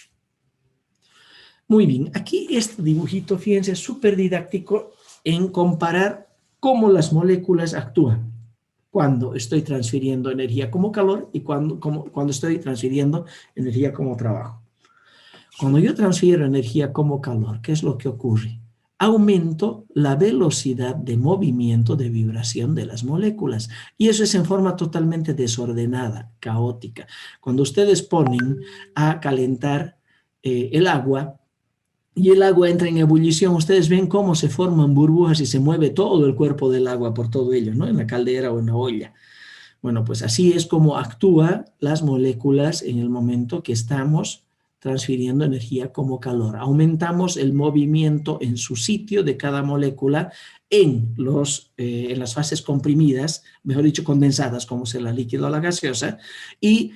Muy bien, aquí este dibujito, fíjense, es súper didáctico en comparar cómo las moléculas actúan cuando estoy transfiriendo energía como calor y cuando estoy transfiriendo energía como trabajo. Cuando yo transfiero energía como calor, ¿qué es lo que ocurre? Aumento la velocidad de movimiento, de vibración de las moléculas. Y eso es en forma totalmente desordenada, caótica. Cuando ustedes ponen a calentar el agua, y el agua entra en ebullición, ustedes ven cómo se forman burbujas y se mueve todo el cuerpo del agua por todo ello, ¿no? En la caldera o en la olla. Bueno, pues así es como actúan las moléculas en el momento que estamos transfiriendo energía como calor. Aumentamos el movimiento en su sitio de cada molécula en las fases comprimidas, mejor dicho, condensadas, como sea la líquida o la gaseosa, y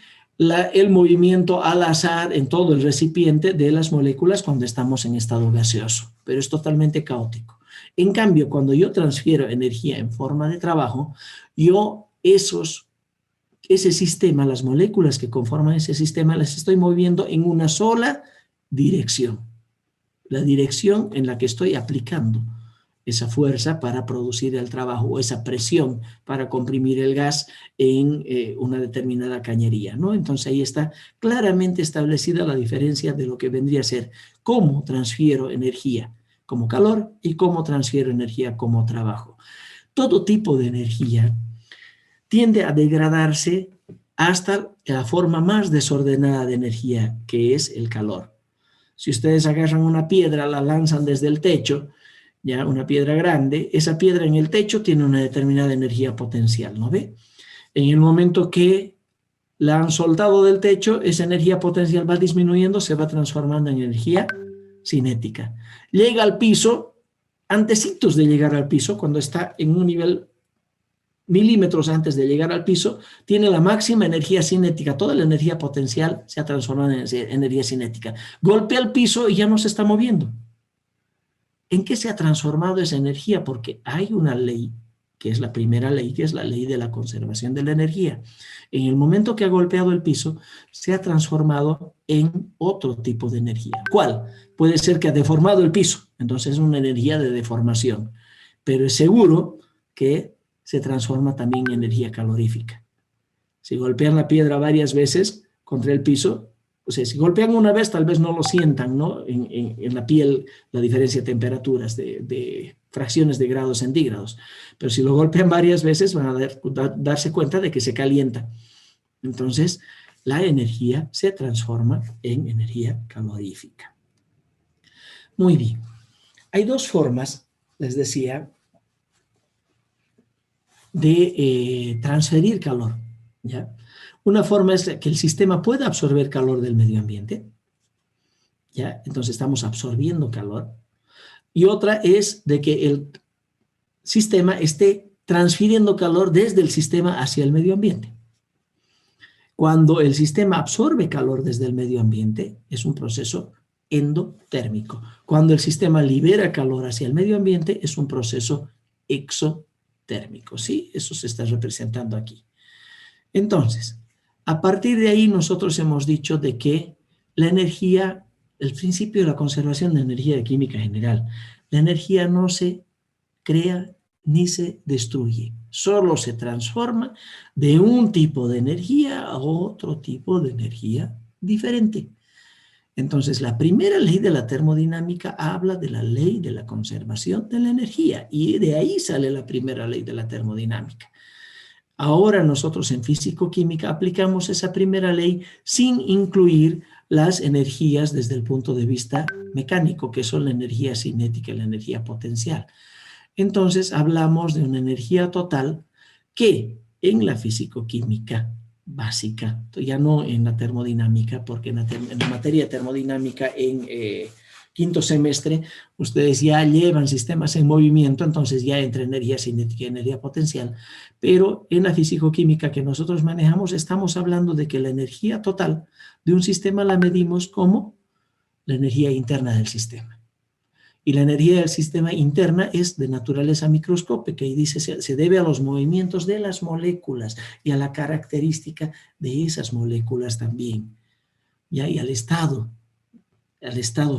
el movimiento al azar en todo el recipiente de las moléculas cuando estamos en estado gaseoso, pero es totalmente caótico. En cambio, cuando yo transfiero energía en forma de trabajo, ese sistema, las moléculas que conforman ese sistema, las estoy moviendo en una sola dirección. La dirección en la que estoy aplicando esa fuerza para producir el trabajo o esa presión para comprimir el gas en una determinada cañería, ¿no? Entonces ahí está claramente establecida la diferencia de lo que vendría a ser cómo transfiero energía como calor y cómo transfiero energía como trabajo. Todo tipo de energía tiende a degradarse hasta la forma más desordenada de energía, que es el calor. Si ustedes agarran una piedra, la lanzan desde el techo, ya una piedra grande, esa piedra en el techo tiene una determinada energía potencial, ¿no ve? En el momento que la han soltado del techo, esa energía potencial va disminuyendo, se va transformando en energía cinética. Llega al piso, antecitos de llegar al piso, cuando está en un nivel milímetros antes de llegar al piso, tiene la máxima energía cinética. Toda la energía potencial se ha transformado en energía cinética. Golpea el piso y ya no se está moviendo. ¿En qué se ha transformado esa energía? Porque hay una ley, que es la primera ley, que es la ley de la conservación de la energía. En el momento que ha golpeado el piso, se ha transformado en otro tipo de energía. ¿Cuál? Puede ser que ha deformado el piso, entonces es una energía de deformación. pero es seguro que se transforma también en energía calorífica. Si golpean la piedra varias veces contra el piso, o sea, si golpean una vez tal vez no lo sientan, ¿no? En la piel la diferencia de temperaturas, de fracciones de grados centígrados, pero si lo golpean varias veces van a darse cuenta de que se calienta. Entonces, la energía se transforma en energía calorífica. Muy bien. Hay dos formas, les decía, de transferir calor, ¿ya? Una forma es que el sistema pueda absorber calor del medio ambiente, ¿ya? Entonces estamos absorbiendo calor. Y otra es de que el sistema esté transfiriendo calor desde el sistema hacia el medio ambiente. Cuando el sistema absorbe calor desde el medio ambiente, es un proceso endotérmico. Cuando el sistema libera calor hacia el medio ambiente, es un proceso exotérmico, ¿sí? Eso se está representando aquí. Entonces, a partir de ahí nosotros hemos dicho de que la energía, el principio de la conservación de energía de química general, la energía no se crea ni se destruye, solo se transforma de un tipo de energía a otro tipo de energía diferente. Entonces, la primera ley de la termodinámica habla de la ley de la conservación de la energía y de ahí sale la primera ley de la termodinámica. Ahora nosotros en físico-química aplicamos esa primera ley sin incluir las energías desde el punto de vista mecánico, que son la energía cinética y la energía potencial. Entonces hablamos de una energía total que en la físico-química básica, ya no en la termodinámica, porque en la materia termodinámica en quinto semestre ustedes ya llevan sistemas en movimiento, entonces ya entra energía cinética y energía potencial, pero en la físico-química que nosotros manejamos estamos hablando de que la energía total de un sistema la medimos como la energía interna del sistema. Y la energía del sistema interna es de naturaleza microscópica y dice se debe a los movimientos de las moléculas y a la característica de esas moléculas también, ¿ya? Y al estado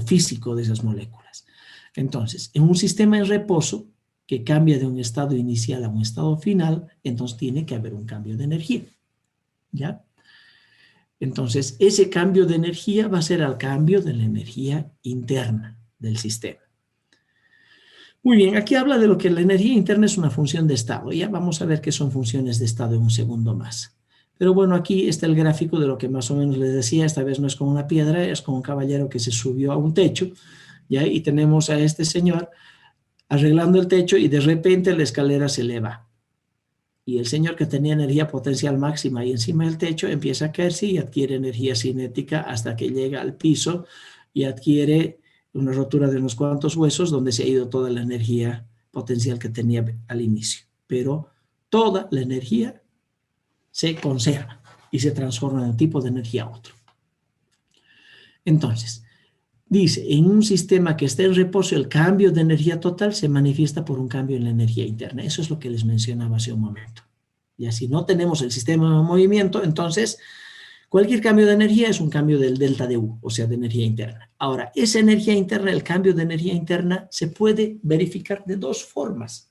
físico de esas moléculas. Entonces, en un sistema en reposo que cambia de un estado inicial a un estado final, entonces tiene que haber un cambio de energía, ¿ya? Entonces, ese cambio de energía va a ser al cambio de la energía interna del sistema. Muy bien, aquí habla de lo que la energía interna es una función de estado. Ya vamos a ver qué son funciones de estado en un segundo más. Pero bueno, aquí está el gráfico de lo que más o menos les decía. Esta vez no es con una piedra, es con un caballero que se subió a un techo, ¿ya? Y tenemos a este señor arreglando el techo y de repente la escalera se eleva. Y el señor que tenía energía potencial máxima ahí encima del techo empieza a caerse y adquiere energía cinética hasta que llega al piso y adquiere una rotura de unos cuantos huesos donde se ha ido toda la energía potencial que tenía al inicio. Pero toda la energía se conserva y se transforma de un tipo de energía a otro. Entonces, dice, en un sistema que esté en reposo, el cambio de energía total se manifiesta por un cambio en la energía interna. Eso es lo que les mencionaba hace un momento. Y así no tenemos el sistema en movimiento, entonces cualquier cambio de energía es un cambio del delta de U, o sea, de energía interna. Ahora, esa energía interna, el cambio de energía interna, se puede verificar de dos formas.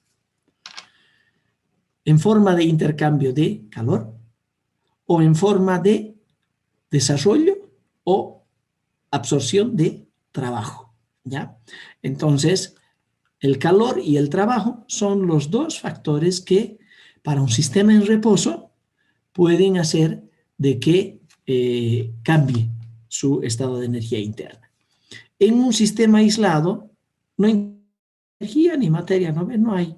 En forma de intercambio de calor o en forma de desarrollo o absorción de trabajo, ¿ya? Entonces, el calor y el trabajo son los dos factores que para un sistema en reposo pueden hacer de que cambie su estado de energía interna. En un sistema aislado no hay energía ni materia, no hay.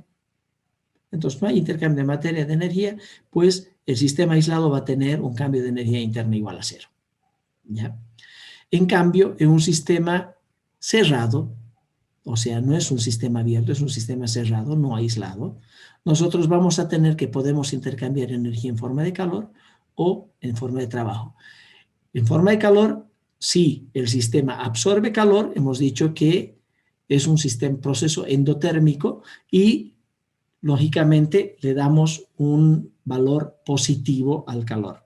Entonces no hay intercambio de materia y de energía, pues el sistema aislado va a tener un cambio de energía interna igual a cero, ¿ya? En cambio, en un sistema cerrado, o sea, no es un sistema abierto, es un sistema cerrado, no aislado, nosotros vamos a tener que podemos intercambiar energía en forma de calor o en forma de trabajo. En forma de calor, si el sistema absorbe calor, hemos dicho que es un proceso endotérmico y lógicamente le damos un valor positivo al calor.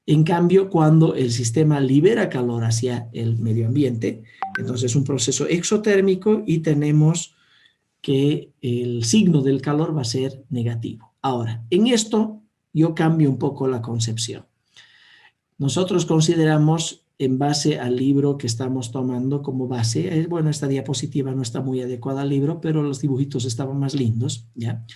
En cambio, cuando el sistema libera calor hacia el medio ambiente, entonces es un proceso exotérmico y tenemos que el signo del calor va a ser negativo. Ahora, en esto yo cambio un poco la concepción. Nosotros consideramos, en base al libro que estamos tomando como base, bueno, esta diapositiva no está muy adecuada al libro, pero los dibujitos estaban más lindos, ¿ya?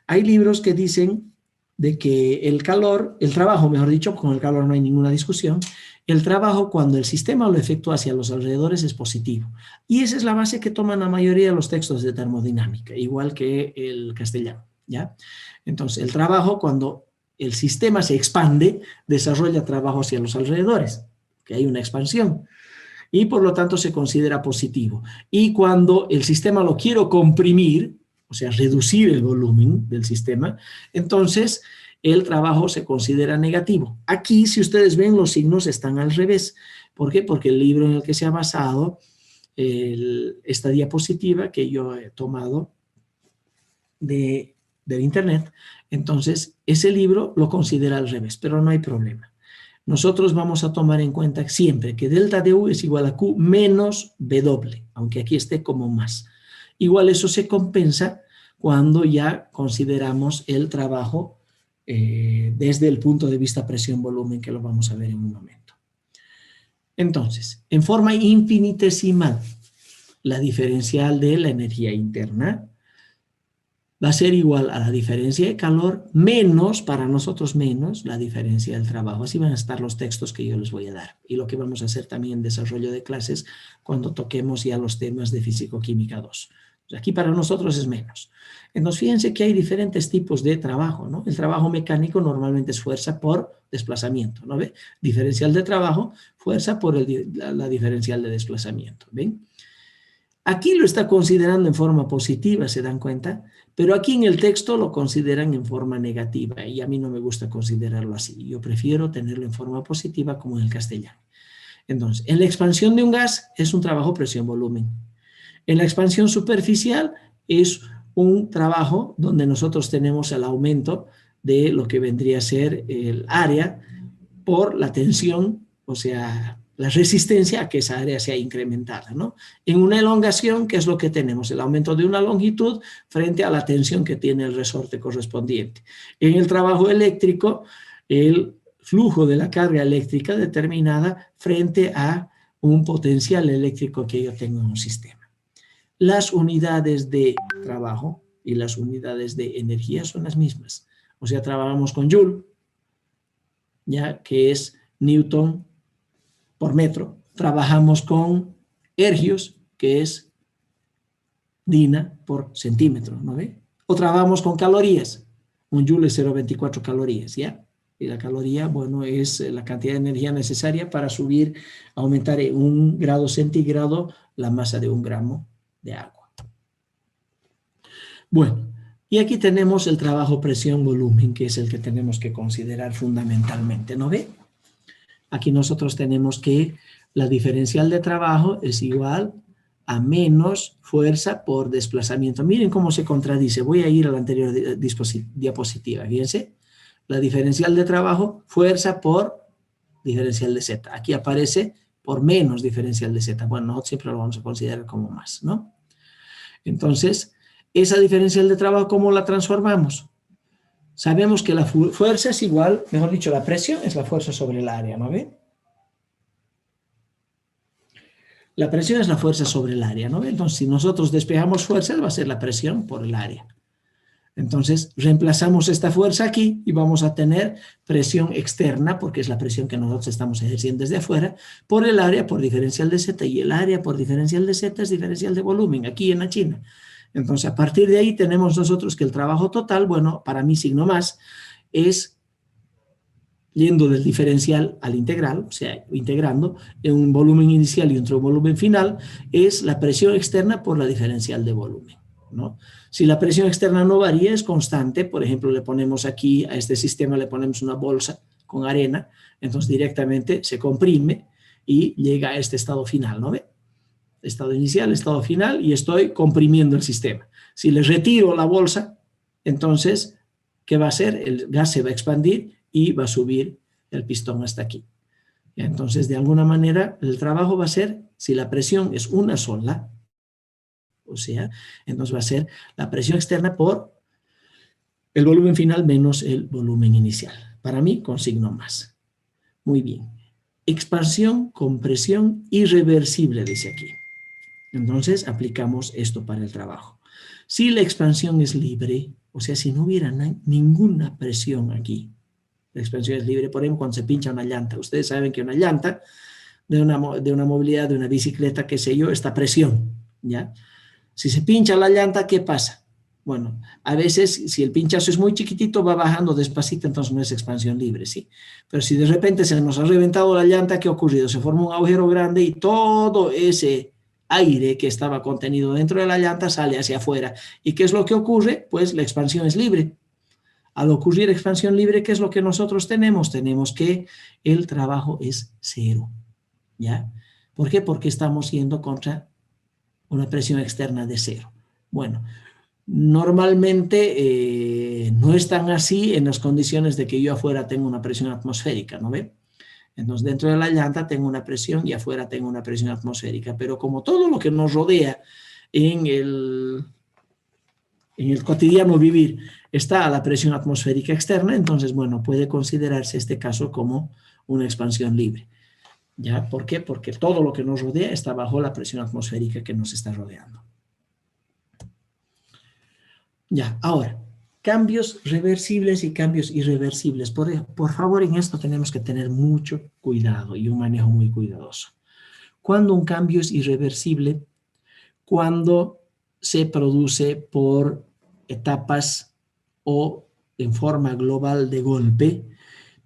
Hay libros que dicen de que el calor, el trabajo, mejor dicho, con el calor no hay ninguna discusión, el trabajo cuando el sistema lo efectúa hacia los alrededores es positivo. Y esa es la base que toman la mayoría de los textos de termodinámica, igual que el castellano, ¿ya? Entonces, el trabajo cuando el sistema se expande, desarrolla trabajo hacia los alrededores, que hay una expansión, y por lo tanto se considera positivo. Y cuando el sistema lo quiero comprimir, o sea, reducir el volumen del sistema, entonces el trabajo se considera negativo. Aquí, si ustedes ven, los signos están al revés. ¿Por qué? Porque el libro en el que se ha basado esta diapositiva que yo he tomado del internet, entonces ese libro lo considera al revés, pero no hay problema. Nosotros vamos a tomar en cuenta siempre que delta de U es igual a Q menos W, aunque aquí esté como más. Igual eso se compensa cuando ya consideramos el trabajo desde el punto de vista presión-volumen, que lo vamos a ver en un momento. Entonces, en forma infinitesimal, la diferencial de la energía interna va a ser igual a la diferencia de calor menos, para nosotros menos, la diferencia del trabajo. Así van a estar los textos que yo les voy a dar. Y lo que vamos a hacer también en desarrollo de clases cuando toquemos ya los temas de Físico-Química 2. Aquí para nosotros es menos. Entonces fíjense que hay diferentes tipos de trabajo, ¿no? El trabajo mecánico normalmente es fuerza por desplazamiento, ¿no ve? Diferencial de trabajo, fuerza por la diferencial de desplazamiento, ¿ven? Aquí lo está considerando en forma positiva, ¿se dan cuenta? Pero aquí en el texto lo consideran en forma negativa y a mí no me gusta considerarlo así. Yo prefiero tenerlo en forma positiva como en el castellano. Entonces, en la expansión de un gas es un trabajo presión-volumen. En la expansión superficial es un trabajo donde nosotros tenemos el aumento de lo que vendría a ser el área por la tensión, o sea, la resistencia a que esa área sea incrementada, ¿no? En una elongación, ¿qué es lo que tenemos? El aumento de una longitud frente a la tensión que tiene el resorte correspondiente. En el trabajo eléctrico, el flujo de la carga eléctrica determinada frente a un potencial eléctrico que yo tengo en un sistema. Las unidades de trabajo y las unidades de energía son las mismas. O sea, trabajamos con Joule, ya que es Newton por metro. Trabajamos con ergios, que es Dina por centímetro, ¿no ve? O trabajamos con calorías. Un Joule es 0,24 calorías, ¿ya? Y la caloría, bueno, es la cantidad de energía necesaria para aumentar en 1 grado centígrado la masa de 1 gramo de agua. Bueno, y aquí tenemos el trabajo presión-volumen, que es el que tenemos que considerar fundamentalmente, ¿no ve? Aquí nosotros tenemos que la diferencial de trabajo es igual a menos fuerza por desplazamiento. Miren cómo se contradice. Voy a ir a la anterior diapositiva. Fíjense, la diferencial de trabajo, fuerza por diferencial de Z. Aquí aparece por menos diferencial de Z. Bueno, nosotros siempre lo vamos a considerar como más, ¿no? Entonces, esa diferencial de trabajo, ¿cómo la transformamos? Sabemos que la fuerza es igual, mejor dicho, la presión es la fuerza sobre el área, ¿no ven? La presión es la fuerza sobre el área, ¿no ven? Entonces, si nosotros despejamos fuerza, va a ser la presión por el área. Entonces, reemplazamos esta fuerza aquí y vamos a tener presión externa, porque es la presión que nosotros estamos ejerciendo desde afuera, por el área por diferencial de Z, y el área por diferencial de Z es diferencial de volumen, aquí en la China. Entonces, a partir de ahí tenemos nosotros que el trabajo total, bueno, para mí signo más, es yendo del diferencial al integral, o sea, integrando en un volumen inicial y otro volumen final, es la presión externa por la diferencial de volumen, ¿no? Si la presión externa no varía, es constante, por ejemplo, le ponemos aquí a este sistema, le ponemos una bolsa con arena, entonces directamente se comprime y llega a este estado final, ¿no ve? Estado inicial, estado final, y estoy comprimiendo el sistema. Si le retiro la bolsa, entonces, ¿qué va a hacer? El gas se va a expandir y va a subir el pistón hasta aquí. Entonces, de alguna manera, el trabajo va a ser, si la presión es una sola, O sea, entonces va a ser la presión externa por el volumen final menos el volumen inicial. Para mí, con signo más. Muy bien. Expansión, compresión irreversible, dice aquí. Entonces, aplicamos esto para el trabajo. Si la expansión es libre, o sea, si no hubiera ninguna presión aquí, la expansión es libre, por ejemplo, cuando se pincha una llanta. Ustedes saben que una llanta de una movilidad, de una bicicleta, qué sé yo, está a presión, ¿ya? Si se pincha la llanta, ¿qué pasa? Bueno, a veces, si el pinchazo es muy chiquitito, va bajando despacito, entonces no es expansión libre, ¿sí? Pero si de repente se nos ha reventado la llanta, ¿qué ha ocurrido? Se forma un agujero grande y todo ese aire que estaba contenido dentro de la llanta sale hacia afuera. ¿Y qué es lo que ocurre? Pues la expansión es libre. Al ocurrir expansión libre, ¿qué es lo que nosotros tenemos? Tenemos que el trabajo es cero, ¿ya? ¿Por qué? Porque estamos yendo contra una presión externa de cero. Bueno, normalmente no es tan así en las condiciones de que yo afuera tengo una presión atmosférica, ¿no ve? Entonces, dentro de la llanta tengo una presión y afuera tengo una presión atmosférica, pero como todo lo que nos rodea en el cotidiano vivir está a la presión atmosférica externa, entonces, bueno, puede considerarse este caso como una expansión libre. ¿Ya? ¿Por qué? Porque todo lo que nos rodea está bajo la presión atmosférica que nos está rodeando. Ya, ahora, cambios reversibles y cambios irreversibles. Por favor, en esto tenemos que tener mucho cuidado y un manejo muy cuidadoso. Cuando un cambio es irreversible, cuando se produce por etapas o en forma global de golpe,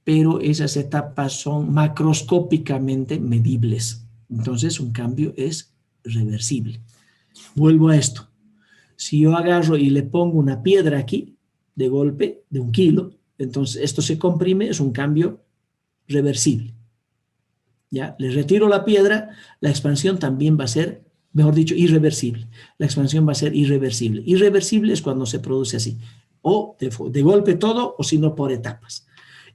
pero esas etapas son macroscópicamente medibles. Entonces, un cambio es reversible. Vuelvo a esto. Si yo agarro y le pongo una piedra aquí, de golpe, de 1 kilo, entonces esto se comprime, es un cambio reversible. ¿Ya? Le retiro la piedra, la expansión también va a ser, mejor dicho, irreversible. La expansión va a ser irreversible. Irreversible es cuando se produce así, o de golpe todo, o si no por etapas.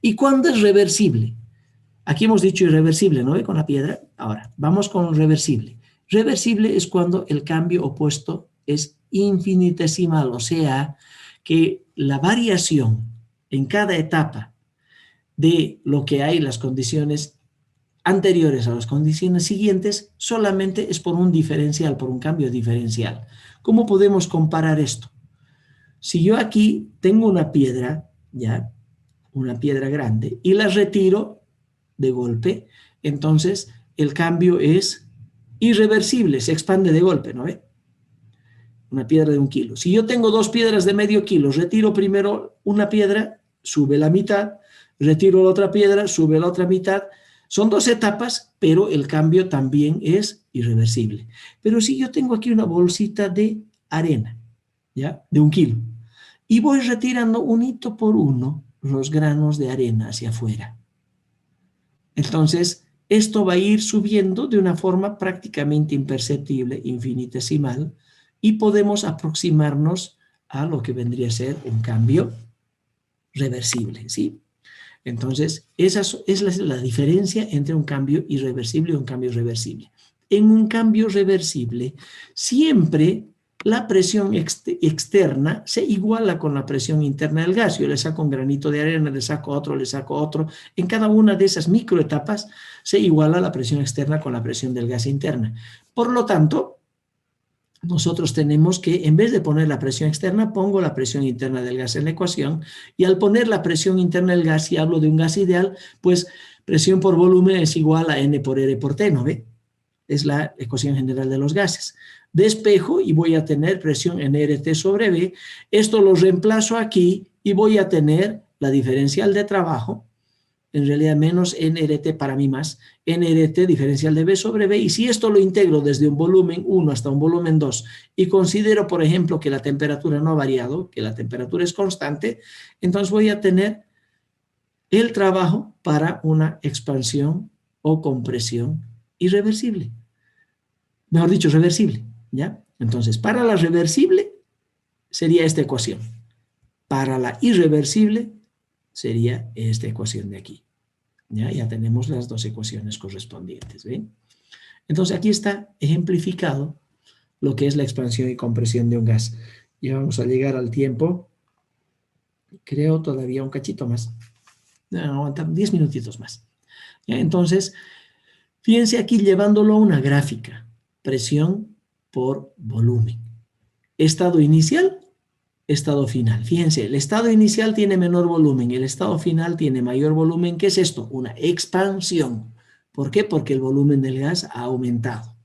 ¿Y cuándo es reversible? Aquí hemos dicho irreversible, ¿no ve? Con la piedra. Ahora, vamos con reversible. Reversible es cuando el cambio opuesto es infinitesimal, o sea, que la variación en cada etapa de lo que hay, las condiciones anteriores a las condiciones siguientes, solamente es por un diferencial, por un cambio diferencial. ¿Cómo podemos comparar esto? Si yo aquí tengo una piedra, ¿ya? Una piedra grande, y la retiro de golpe, entonces el cambio es irreversible, se expande de golpe, ¿no ve? Una piedra de 1 kilo. Si yo tengo 2 piedras de medio kilo, retiro primero una piedra, sube la mitad, retiro la otra piedra, sube la otra mitad. Son 2 etapas, pero el cambio también es irreversible. Pero si yo tengo aquí una bolsita de arena, ¿ya? De 1 kilo, y voy retirando unito por uno los granos de arena hacia afuera. Entonces, esto va a ir subiendo de una forma prácticamente imperceptible, infinitesimal, y podemos aproximarnos a lo que vendría a ser un cambio reversible, ¿sí? Entonces, esa es la diferencia entre un cambio irreversible y un cambio reversible. En un cambio reversible, siempre la presión externa se iguala con la presión interna del gas. Yo le saco un granito de arena, le saco otro, le saco otro. En cada una de esas microetapas se iguala la presión externa con la presión del gas interna. Por lo tanto, nosotros tenemos que, en vez de poner la presión externa, pongo la presión interna del gas en la ecuación, y al poner la presión interna del gas, si hablo de un gas ideal, pues presión por volumen es igual a N por R por T, ¿no ve? Es la ecuación general de los gases. Despejo y voy a tener presión NRT sobre V. Esto lo reemplazo aquí y voy a tener la diferencial de trabajo, en realidad menos NRT para mí más, NRT diferencial de V sobre V, y si esto lo integro desde un volumen 1 hasta un volumen 2 y considero, por ejemplo, que la temperatura no ha variado, que la temperatura es constante, entonces voy a tener el trabajo para una expansión o compresión irreversible. Mejor dicho, reversible, ¿ya? Entonces, para la reversible sería esta ecuación. Para la irreversible sería esta ecuación de aquí. Ya tenemos las 2 ecuaciones correspondientes, ¿ven? Entonces, aquí está ejemplificado lo que es la expansión y compresión de un gas. Ya vamos a llegar al tiempo. Creo todavía un cachito más. Aguantar 10 minutitos más. ¿Ya? Entonces, fíjense aquí llevándolo a una gráfica. Presión por volumen. Estado inicial, estado final. Fíjense, el estado inicial tiene menor volumen, el estado final tiene mayor volumen. ¿Qué es esto? Una expansión. ¿Por qué? Porque el volumen del gas ha aumentado.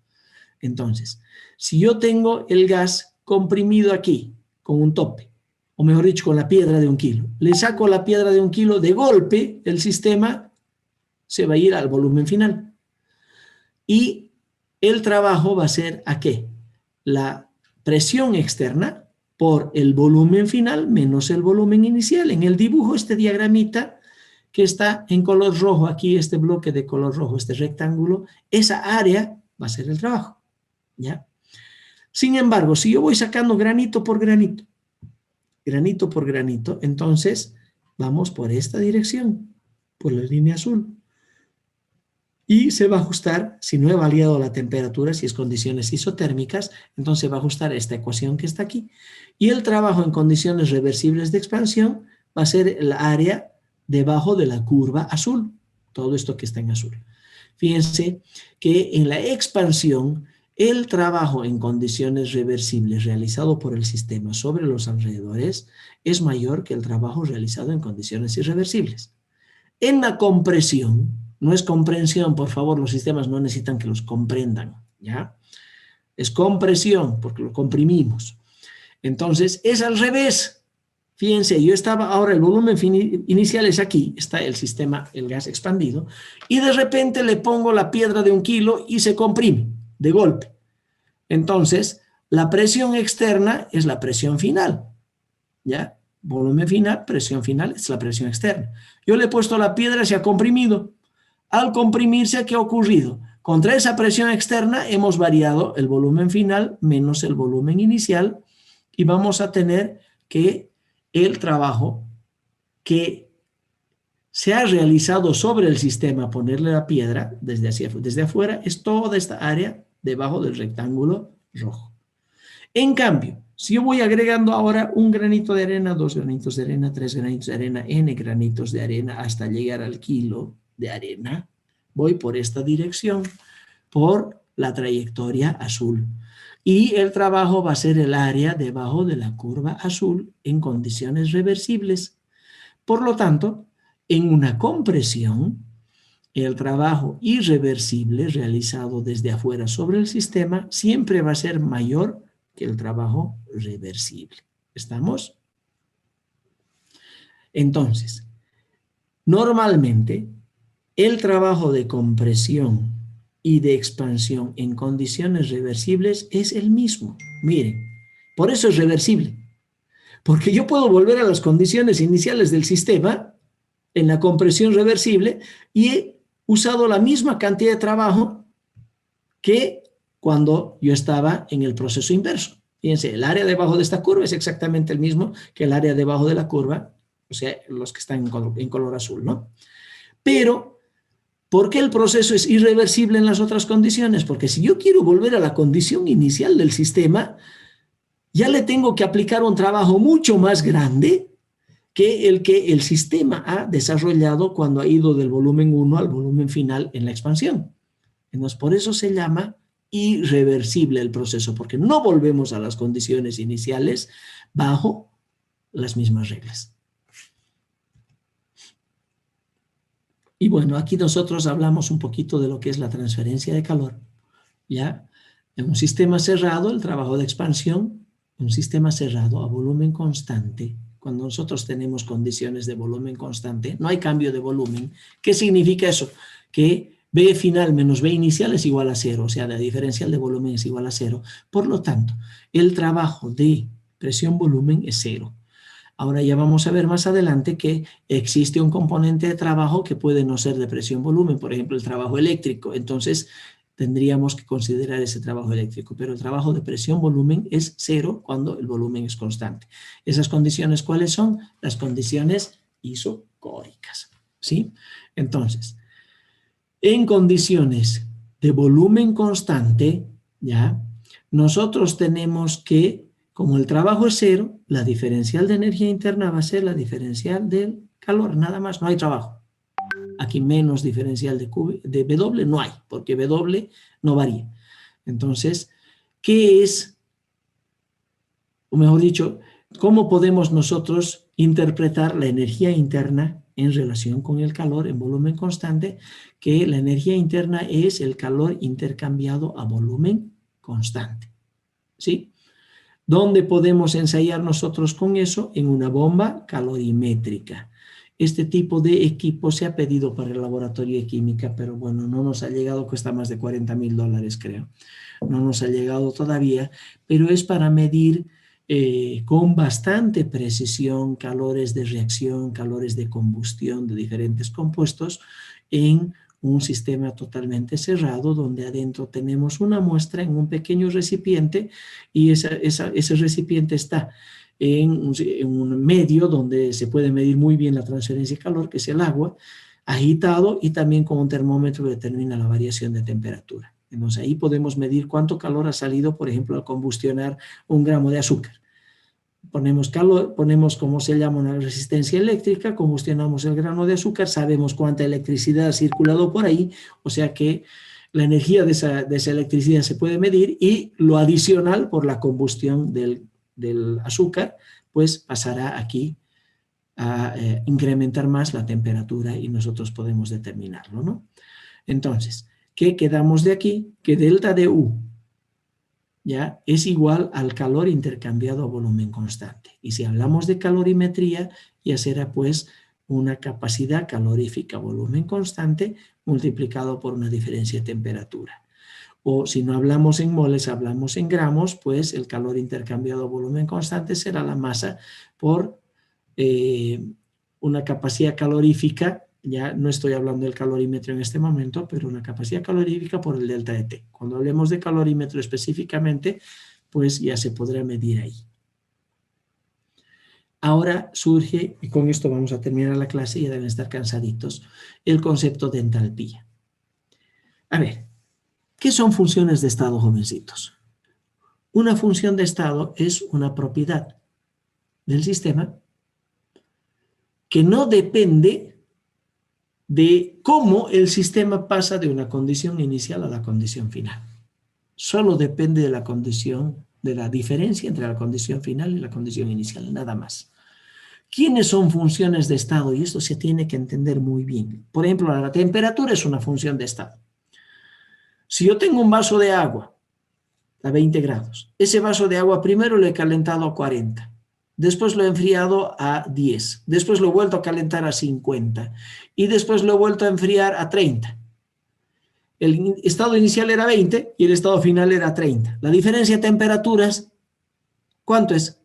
Entonces, si yo tengo el gas comprimido aquí, con un tope, o mejor dicho, con la piedra de 1 kilo, le saco la piedra de 1 kilo, de golpe el sistema se va a ir al volumen final. Y el trabajo va a ser ¿a qué? La presión externa por el volumen final menos el volumen inicial. En el dibujo, este diagramita que está en color rojo, aquí este bloque de color rojo, este rectángulo, esa área va a ser el trabajo, ¿ya? Sin embargo, si yo voy sacando granito por granito, entonces vamos por esta dirección, por la línea azul. Y se va a ajustar, si no he variado la temperatura, si es condiciones isotérmicas, entonces va a ajustar esta ecuación que está aquí. Y el trabajo en condiciones reversibles de expansión va a ser el área debajo de la curva azul. Todo esto que está en azul. Fíjense que en la expansión, el trabajo en condiciones reversibles realizado por el sistema sobre los alrededores es mayor que el trabajo realizado en condiciones irreversibles. En la compresión, no es comprensión, por favor, los sistemas no necesitan que los comprendan, ¿ya? Es compresión, porque lo comprimimos. Entonces, es al revés. Fíjense, yo estaba, ahora el volumen inicial es aquí, está el sistema, el gas expandido, y de repente le pongo la piedra de 1 kilo y se comprime de golpe. Entonces, la presión externa es la presión final, ¿ya? Volumen final, presión final, es la presión externa. Yo le he puesto la piedra, se ha comprimido. Al comprimirse, ¿qué ha ocurrido? Contra esa presión externa hemos variado el volumen final menos el volumen inicial y vamos a tener que el trabajo que se ha realizado sobre el sistema, ponerle la piedra desde afuera, es toda esta área debajo del rectángulo rojo. En cambio, si yo voy agregando ahora 1 granito de arena, 2 granitos de arena, 3 granitos de arena, n granitos de arena, hasta llegar al kilo de arena, voy por esta dirección, por la trayectoria azul. Y el trabajo va a ser el área debajo de la curva azul en condiciones reversibles. Por lo tanto, en una compresión, el trabajo irreversible realizado desde afuera sobre el sistema siempre va a ser mayor que el trabajo reversible. ¿Estamos? Entonces, normalmente, el trabajo de compresión y de expansión en condiciones reversibles es el mismo. Miren, por eso es reversible. Porque yo puedo volver a las condiciones iniciales del sistema en la compresión reversible y he usado la misma cantidad de trabajo que cuando yo estaba en el proceso inverso. Fíjense, el área debajo de esta curva es exactamente el mismo que el área debajo de la curva, o sea, los que están en color azul, ¿no? Pero ¿por qué el proceso es irreversible en las otras condiciones? Porque si yo quiero volver a la condición inicial del sistema, ya le tengo que aplicar un trabajo mucho más grande que el sistema ha desarrollado cuando ha ido del volumen 1 al volumen final en la expansión. Entonces, por eso se llama irreversible el proceso, porque no volvemos a las condiciones iniciales bajo las mismas reglas. Y bueno, aquí nosotros hablamos un poquito de lo que es la transferencia de calor, ¿ya? En un sistema cerrado, el trabajo de expansión, un sistema cerrado a volumen constante, cuando nosotros tenemos condiciones de volumen constante, no hay cambio de volumen. ¿Qué significa eso? Que B final menos B inicial es igual a 0, o sea, la diferencial de volumen es igual a 0. Por lo tanto, el trabajo de presión-volumen es 0. Ahora ya vamos a ver más adelante que existe un componente de trabajo que puede no ser de presión-volumen, por ejemplo, el trabajo eléctrico. Entonces, tendríamos que considerar ese trabajo eléctrico, pero el trabajo de presión-volumen es 0 cuando el volumen es constante. ¿Esas condiciones cuáles son? Las condiciones isocóricas, ¿sí? Entonces, en condiciones de volumen constante, ¿ya? nosotros tenemos que, como el trabajo es cero, la diferencial de energía interna va a ser la diferencial del calor, nada más, no hay trabajo. Aquí menos diferencial de W no hay, porque W no varía. Entonces, ¿qué es? O mejor dicho, ¿cómo podemos nosotros interpretar la energía interna en relación con el calor en volumen constante? Que la energía interna es el calor intercambiado a volumen constante. ¿Sí? ¿Dónde podemos ensayar nosotros con eso? En una bomba calorimétrica. Este tipo de equipo se ha pedido para el laboratorio de química, pero bueno, no nos ha llegado, cuesta más de $40.000, creo. No nos ha llegado todavía, pero es para medir con bastante precisión calores de reacción, calores de combustión de diferentes compuestos en un sistema totalmente cerrado donde adentro tenemos una muestra en un pequeño recipiente y ese recipiente está en un medio donde se puede medir muy bien la transferencia de calor, que es el agua, agitado, y también con un termómetro determina la variación de temperatura. Entonces ahí podemos medir cuánto calor ha salido, por ejemplo, al combustionar 1 gramo de azúcar. Ponemos calor, ponemos como se llama una resistencia eléctrica, combustionamos el grano de azúcar, sabemos cuánta electricidad ha circulado por ahí, o sea que la energía de esa electricidad se puede medir, y lo adicional por la combustión del azúcar, pues pasará aquí a incrementar más la temperatura y nosotros podemos determinarlo, ¿no? Entonces, ¿qué quedamos de aquí? Que delta de U ya es igual al calor intercambiado a volumen constante. Y si hablamos de calorimetría, ya será pues una capacidad calorífica a volumen constante multiplicado por una diferencia de temperatura. O si no hablamos en moles, hablamos en gramos, pues el calor intercambiado a volumen constante será la masa por una capacidad calorífica, ya no estoy hablando del calorímetro en este momento, pero una capacidad calorífica por el delta de T. Cuando hablemos de calorímetro específicamente, pues ya se podrá medir ahí. Ahora surge, y con esto vamos a terminar la clase, ya deben estar cansaditos, el concepto de entalpía. A ver, ¿qué son funciones de estado, jovencitos? Una función de estado es una propiedad del sistema que no depende de cómo el sistema pasa de una condición inicial a la condición final. Solo depende de la condición, de la diferencia entre la condición final y la condición inicial, nada más. ¿Quiénes son funciones de estado? Y esto se tiene que entender muy bien. Por ejemplo, la temperatura es una función de estado. Si yo tengo un vaso de agua a 20 grados, ese vaso de agua primero lo he calentado a 40, después lo he enfriado a 10, después lo he vuelto a calentar a 50 y después lo he vuelto a enfriar a 30. El estado inicial era 20 y el estado final era 30. La diferencia de temperaturas, ¿cuánto es?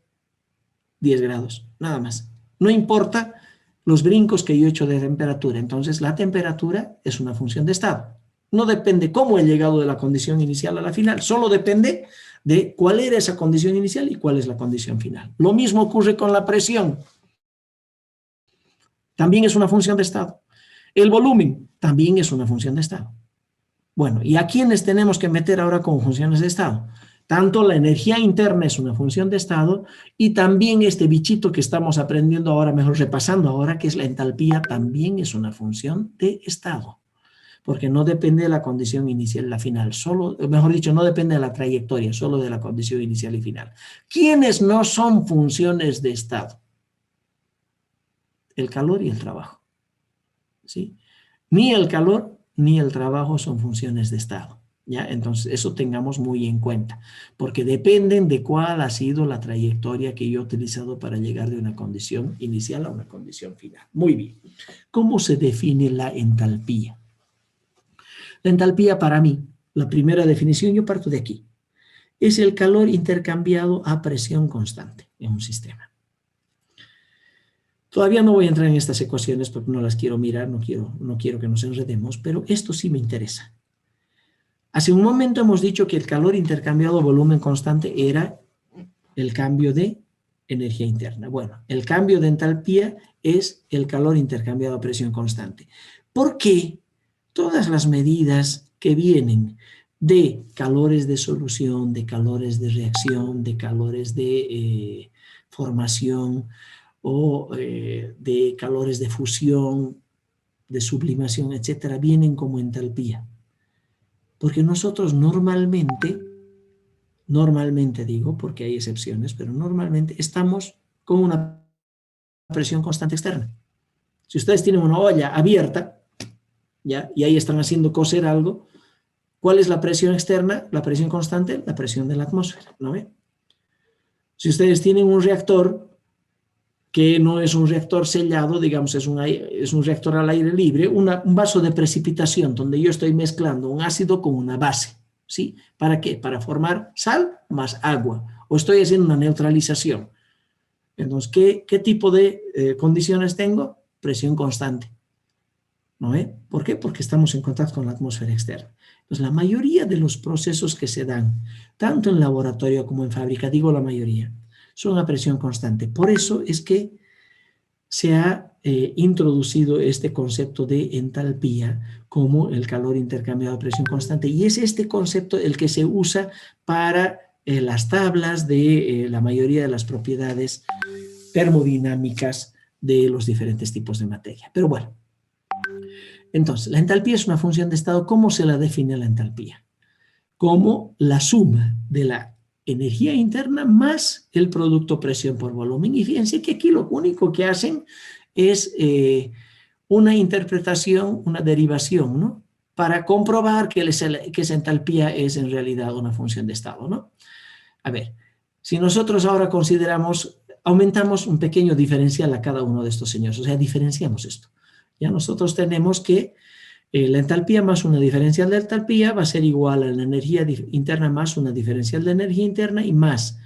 10 grados, nada más. No importa los brincos que yo he hecho de temperatura. Entonces la temperatura es una función de estado. No depende cómo he llegado de la condición inicial a la final, solo depende de cuál era esa condición inicial y cuál es la condición final. Lo mismo ocurre con la presión. También es una función de estado. El volumen también es una función de estado. Bueno, ¿y a quiénes tenemos que meter ahora como funciones de estado? Tanto la energía interna es una función de estado y también este bichito que estamos aprendiendo ahora, mejor repasando ahora, que es la entalpía, también es una función de estado. Porque no depende de la condición inicial y la final, solo, mejor dicho, no depende de la trayectoria, solo de la condición inicial y final. ¿Quiénes no son funciones de estado? El calor y el trabajo. ¿Sí? Ni el calor ni el trabajo son funciones de estado. ¿Ya? Entonces, eso tengamos muy en cuenta, porque dependen de cuál ha sido la trayectoria que yo he utilizado para llegar de una condición inicial a una condición final. Muy bien. ¿Cómo se define la entalpía? La entalpía para mí, la primera definición, yo parto de aquí, es el calor intercambiado a presión constante en un sistema. Todavía no voy a entrar en estas ecuaciones porque no las quiero mirar, no quiero que nos enredemos, pero esto sí me interesa. Hace un momento hemos dicho que el calor intercambiado a volumen constante era el cambio de energía interna. Bueno, el cambio de entalpía es el calor intercambiado a presión constante. ¿Por qué todas las medidas que vienen de calores de solución, de calores de reacción, de calores de formación o de calores de fusión, de sublimación, etcétera, vienen como entalpía. Porque nosotros normalmente digo, porque hay excepciones, pero normalmente estamos con una presión constante externa. Si ustedes tienen una olla abierta, ¿ya? Y ahí están haciendo cocer algo, ¿cuál es la presión externa? La presión constante, la presión de la atmósfera, ¿no ve? Si ustedes tienen un reactor que no es un reactor sellado, digamos, es un reactor al aire libre, un vaso de precipitación donde yo estoy mezclando un ácido con una base, ¿sí? ¿Para qué? Para formar sal más agua, o estoy haciendo una neutralización. Entonces, ¿qué tipo de condiciones tengo? Presión constante, ¿no ve? ¿Por qué? Porque estamos en contacto con la atmósfera externa. Entonces, la mayoría de los procesos que se dan, tanto en laboratorio como en fábrica, digo la mayoría, son a presión constante. Por eso es que se ha introducido este concepto de entalpía como el calor intercambiado a presión constante. Y es este concepto el que se usa para las tablas de la mayoría de las propiedades termodinámicas de los diferentes tipos de materia. Pero bueno, entonces, la entalpía es una función de estado. ¿Cómo se la define la entalpía? Como la suma de la energía interna más el producto presión por volumen. Y fíjense que aquí lo único que hacen es una interpretación, una derivación, ¿no? Para comprobar que esa entalpía es en realidad una función de estado, ¿no? A ver, si nosotros ahora consideramos, aumentamos un pequeño diferencial a cada uno de estos señores, o sea, diferenciamos esto. Ya nosotros tenemos que la entalpía más una diferencial de entalpía va a ser igual a la energía interna más una diferencial de energía interna y más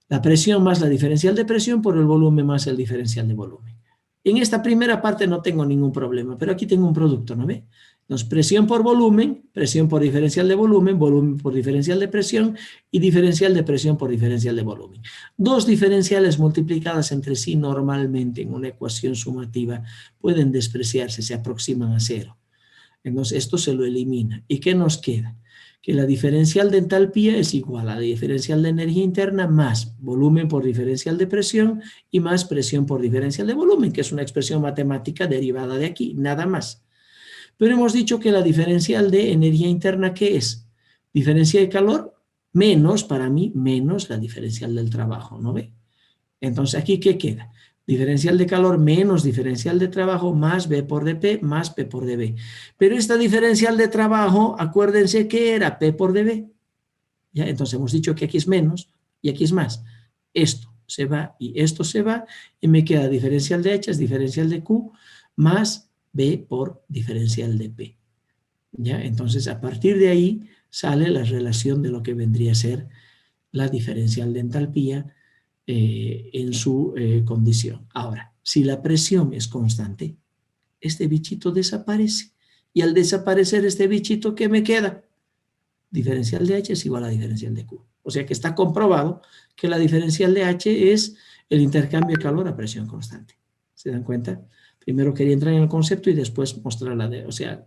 la presión más la diferencial de presión por el volumen más el diferencial de volumen. En esta primera parte no tengo ningún problema, pero aquí tengo un producto, ¿no ve? Entonces, presión por volumen, presión por diferencial de volumen, volumen por diferencial de presión y diferencial de presión por diferencial de volumen. Dos diferenciales multiplicadas entre sí normalmente en una ecuación sumativa pueden despreciarse, se aproximan a cero. Entonces, esto se lo elimina. ¿Y qué nos queda? Que la diferencial de entalpía es igual a la diferencial de energía interna más volumen por diferencial de presión y más presión por diferencial de volumen, que es una expresión matemática derivada de aquí, nada más. Pero hemos dicho que la diferencial de energía interna, ¿qué es? Diferencia de calor menos, para mí, menos la diferencial del trabajo, ¿no ve? Entonces, ¿aquí qué queda? Diferencial de calor menos diferencial de trabajo más B por dP más P por dB. Pero esta diferencial de trabajo, acuérdense que era P por dB. ¿Ya? Entonces hemos dicho que aquí es menos y aquí es más. Esto se va y esto se va y me queda diferencial de H es diferencial de Q más B por diferencial de P. ¿Ya? Entonces a partir de ahí sale la relación de lo que vendría a ser la diferencial de entalpía en su condición. Ahora, si la presión es constante, este bichito desaparece. Y al desaparecer este bichito, ¿qué me queda? Diferencial de H es igual a diferencial de Q. O sea que está comprobado que la diferencial de H es el intercambio de calor a presión constante. ¿Se dan cuenta? Primero quería entrar en el concepto y después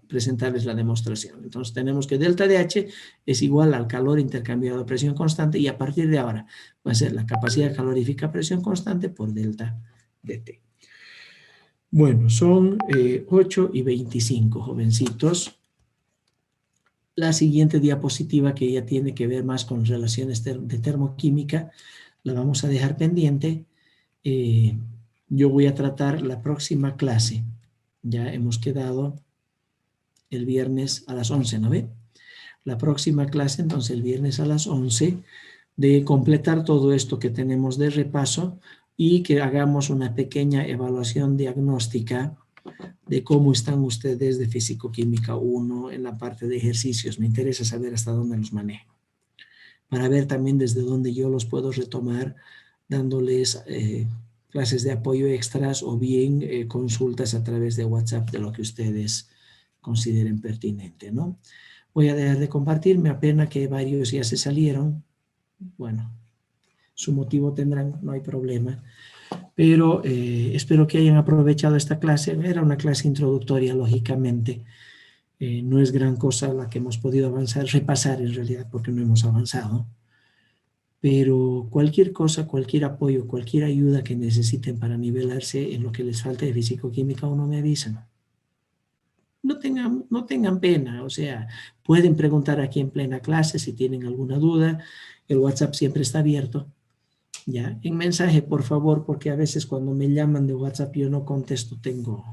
presentarles la demostración. Entonces tenemos que delta de H es igual al calor intercambiado a presión constante y a partir de ahora va a ser la capacidad calorífica a presión constante por delta de T. Bueno, son 8:25, jovencitos. La siguiente diapositiva, que ya tiene que ver más con relaciones de termoquímica, la vamos a dejar pendiente. Yo voy a tratar la próxima clase. Ya hemos quedado el viernes a las 11, ¿no ve? La próxima clase, entonces el viernes a las 11, de completar todo esto que tenemos de repaso y que hagamos una pequeña evaluación diagnóstica de cómo están ustedes de Físico-Química 1 en la parte de ejercicios. Me interesa saber hasta dónde los manejo. Para ver también desde dónde yo los puedo retomar, dándoles clases de apoyo extras o bien consultas a través de WhatsApp de lo que ustedes consideren pertinente, ¿no? Voy a dejar de compartir, me apena que varios ya se salieron. Bueno, su motivo tendrán, no hay problema. Pero espero que hayan aprovechado esta clase. Era una clase introductoria, lógicamente. No es gran cosa la que hemos podido avanzar, repasar en realidad, porque no hemos avanzado. Pero cualquier cosa, cualquier apoyo, cualquier ayuda que necesiten para nivelarse en lo que les falte de físico-química, uno me avisan. No tengan pena, o sea, pueden preguntar aquí en plena clase si tienen alguna duda. El WhatsApp siempre está abierto. ¿Ya? En mensaje, por favor, porque a veces cuando me llaman de WhatsApp yo no contesto, tengo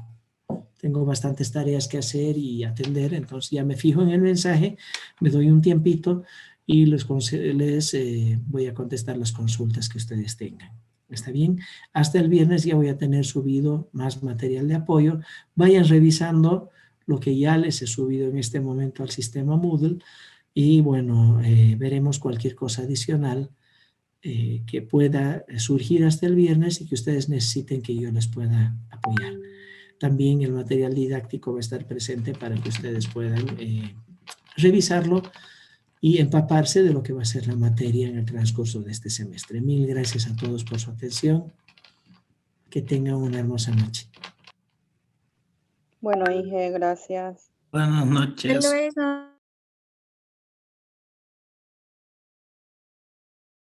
bastantes tareas que hacer y atender, entonces ya me fijo en el mensaje, me doy un tiempito y les voy a contestar las consultas que ustedes tengan. ¿Está bien? Hasta el viernes ya voy a tener subido más material de apoyo. Vayan revisando lo que ya les he subido en este momento al sistema Moodle y bueno, veremos cualquier cosa adicional que pueda surgir hasta el viernes y que ustedes necesiten que yo les pueda apoyar. También el material didáctico va a estar presente para que ustedes puedan revisarlo y empaparse de lo que va a ser la materia en el transcurso de este semestre. Mil gracias a todos por su atención. Que tengan una hermosa noche. Bueno, Inge, gracias. Buenas noches. Hasta luego.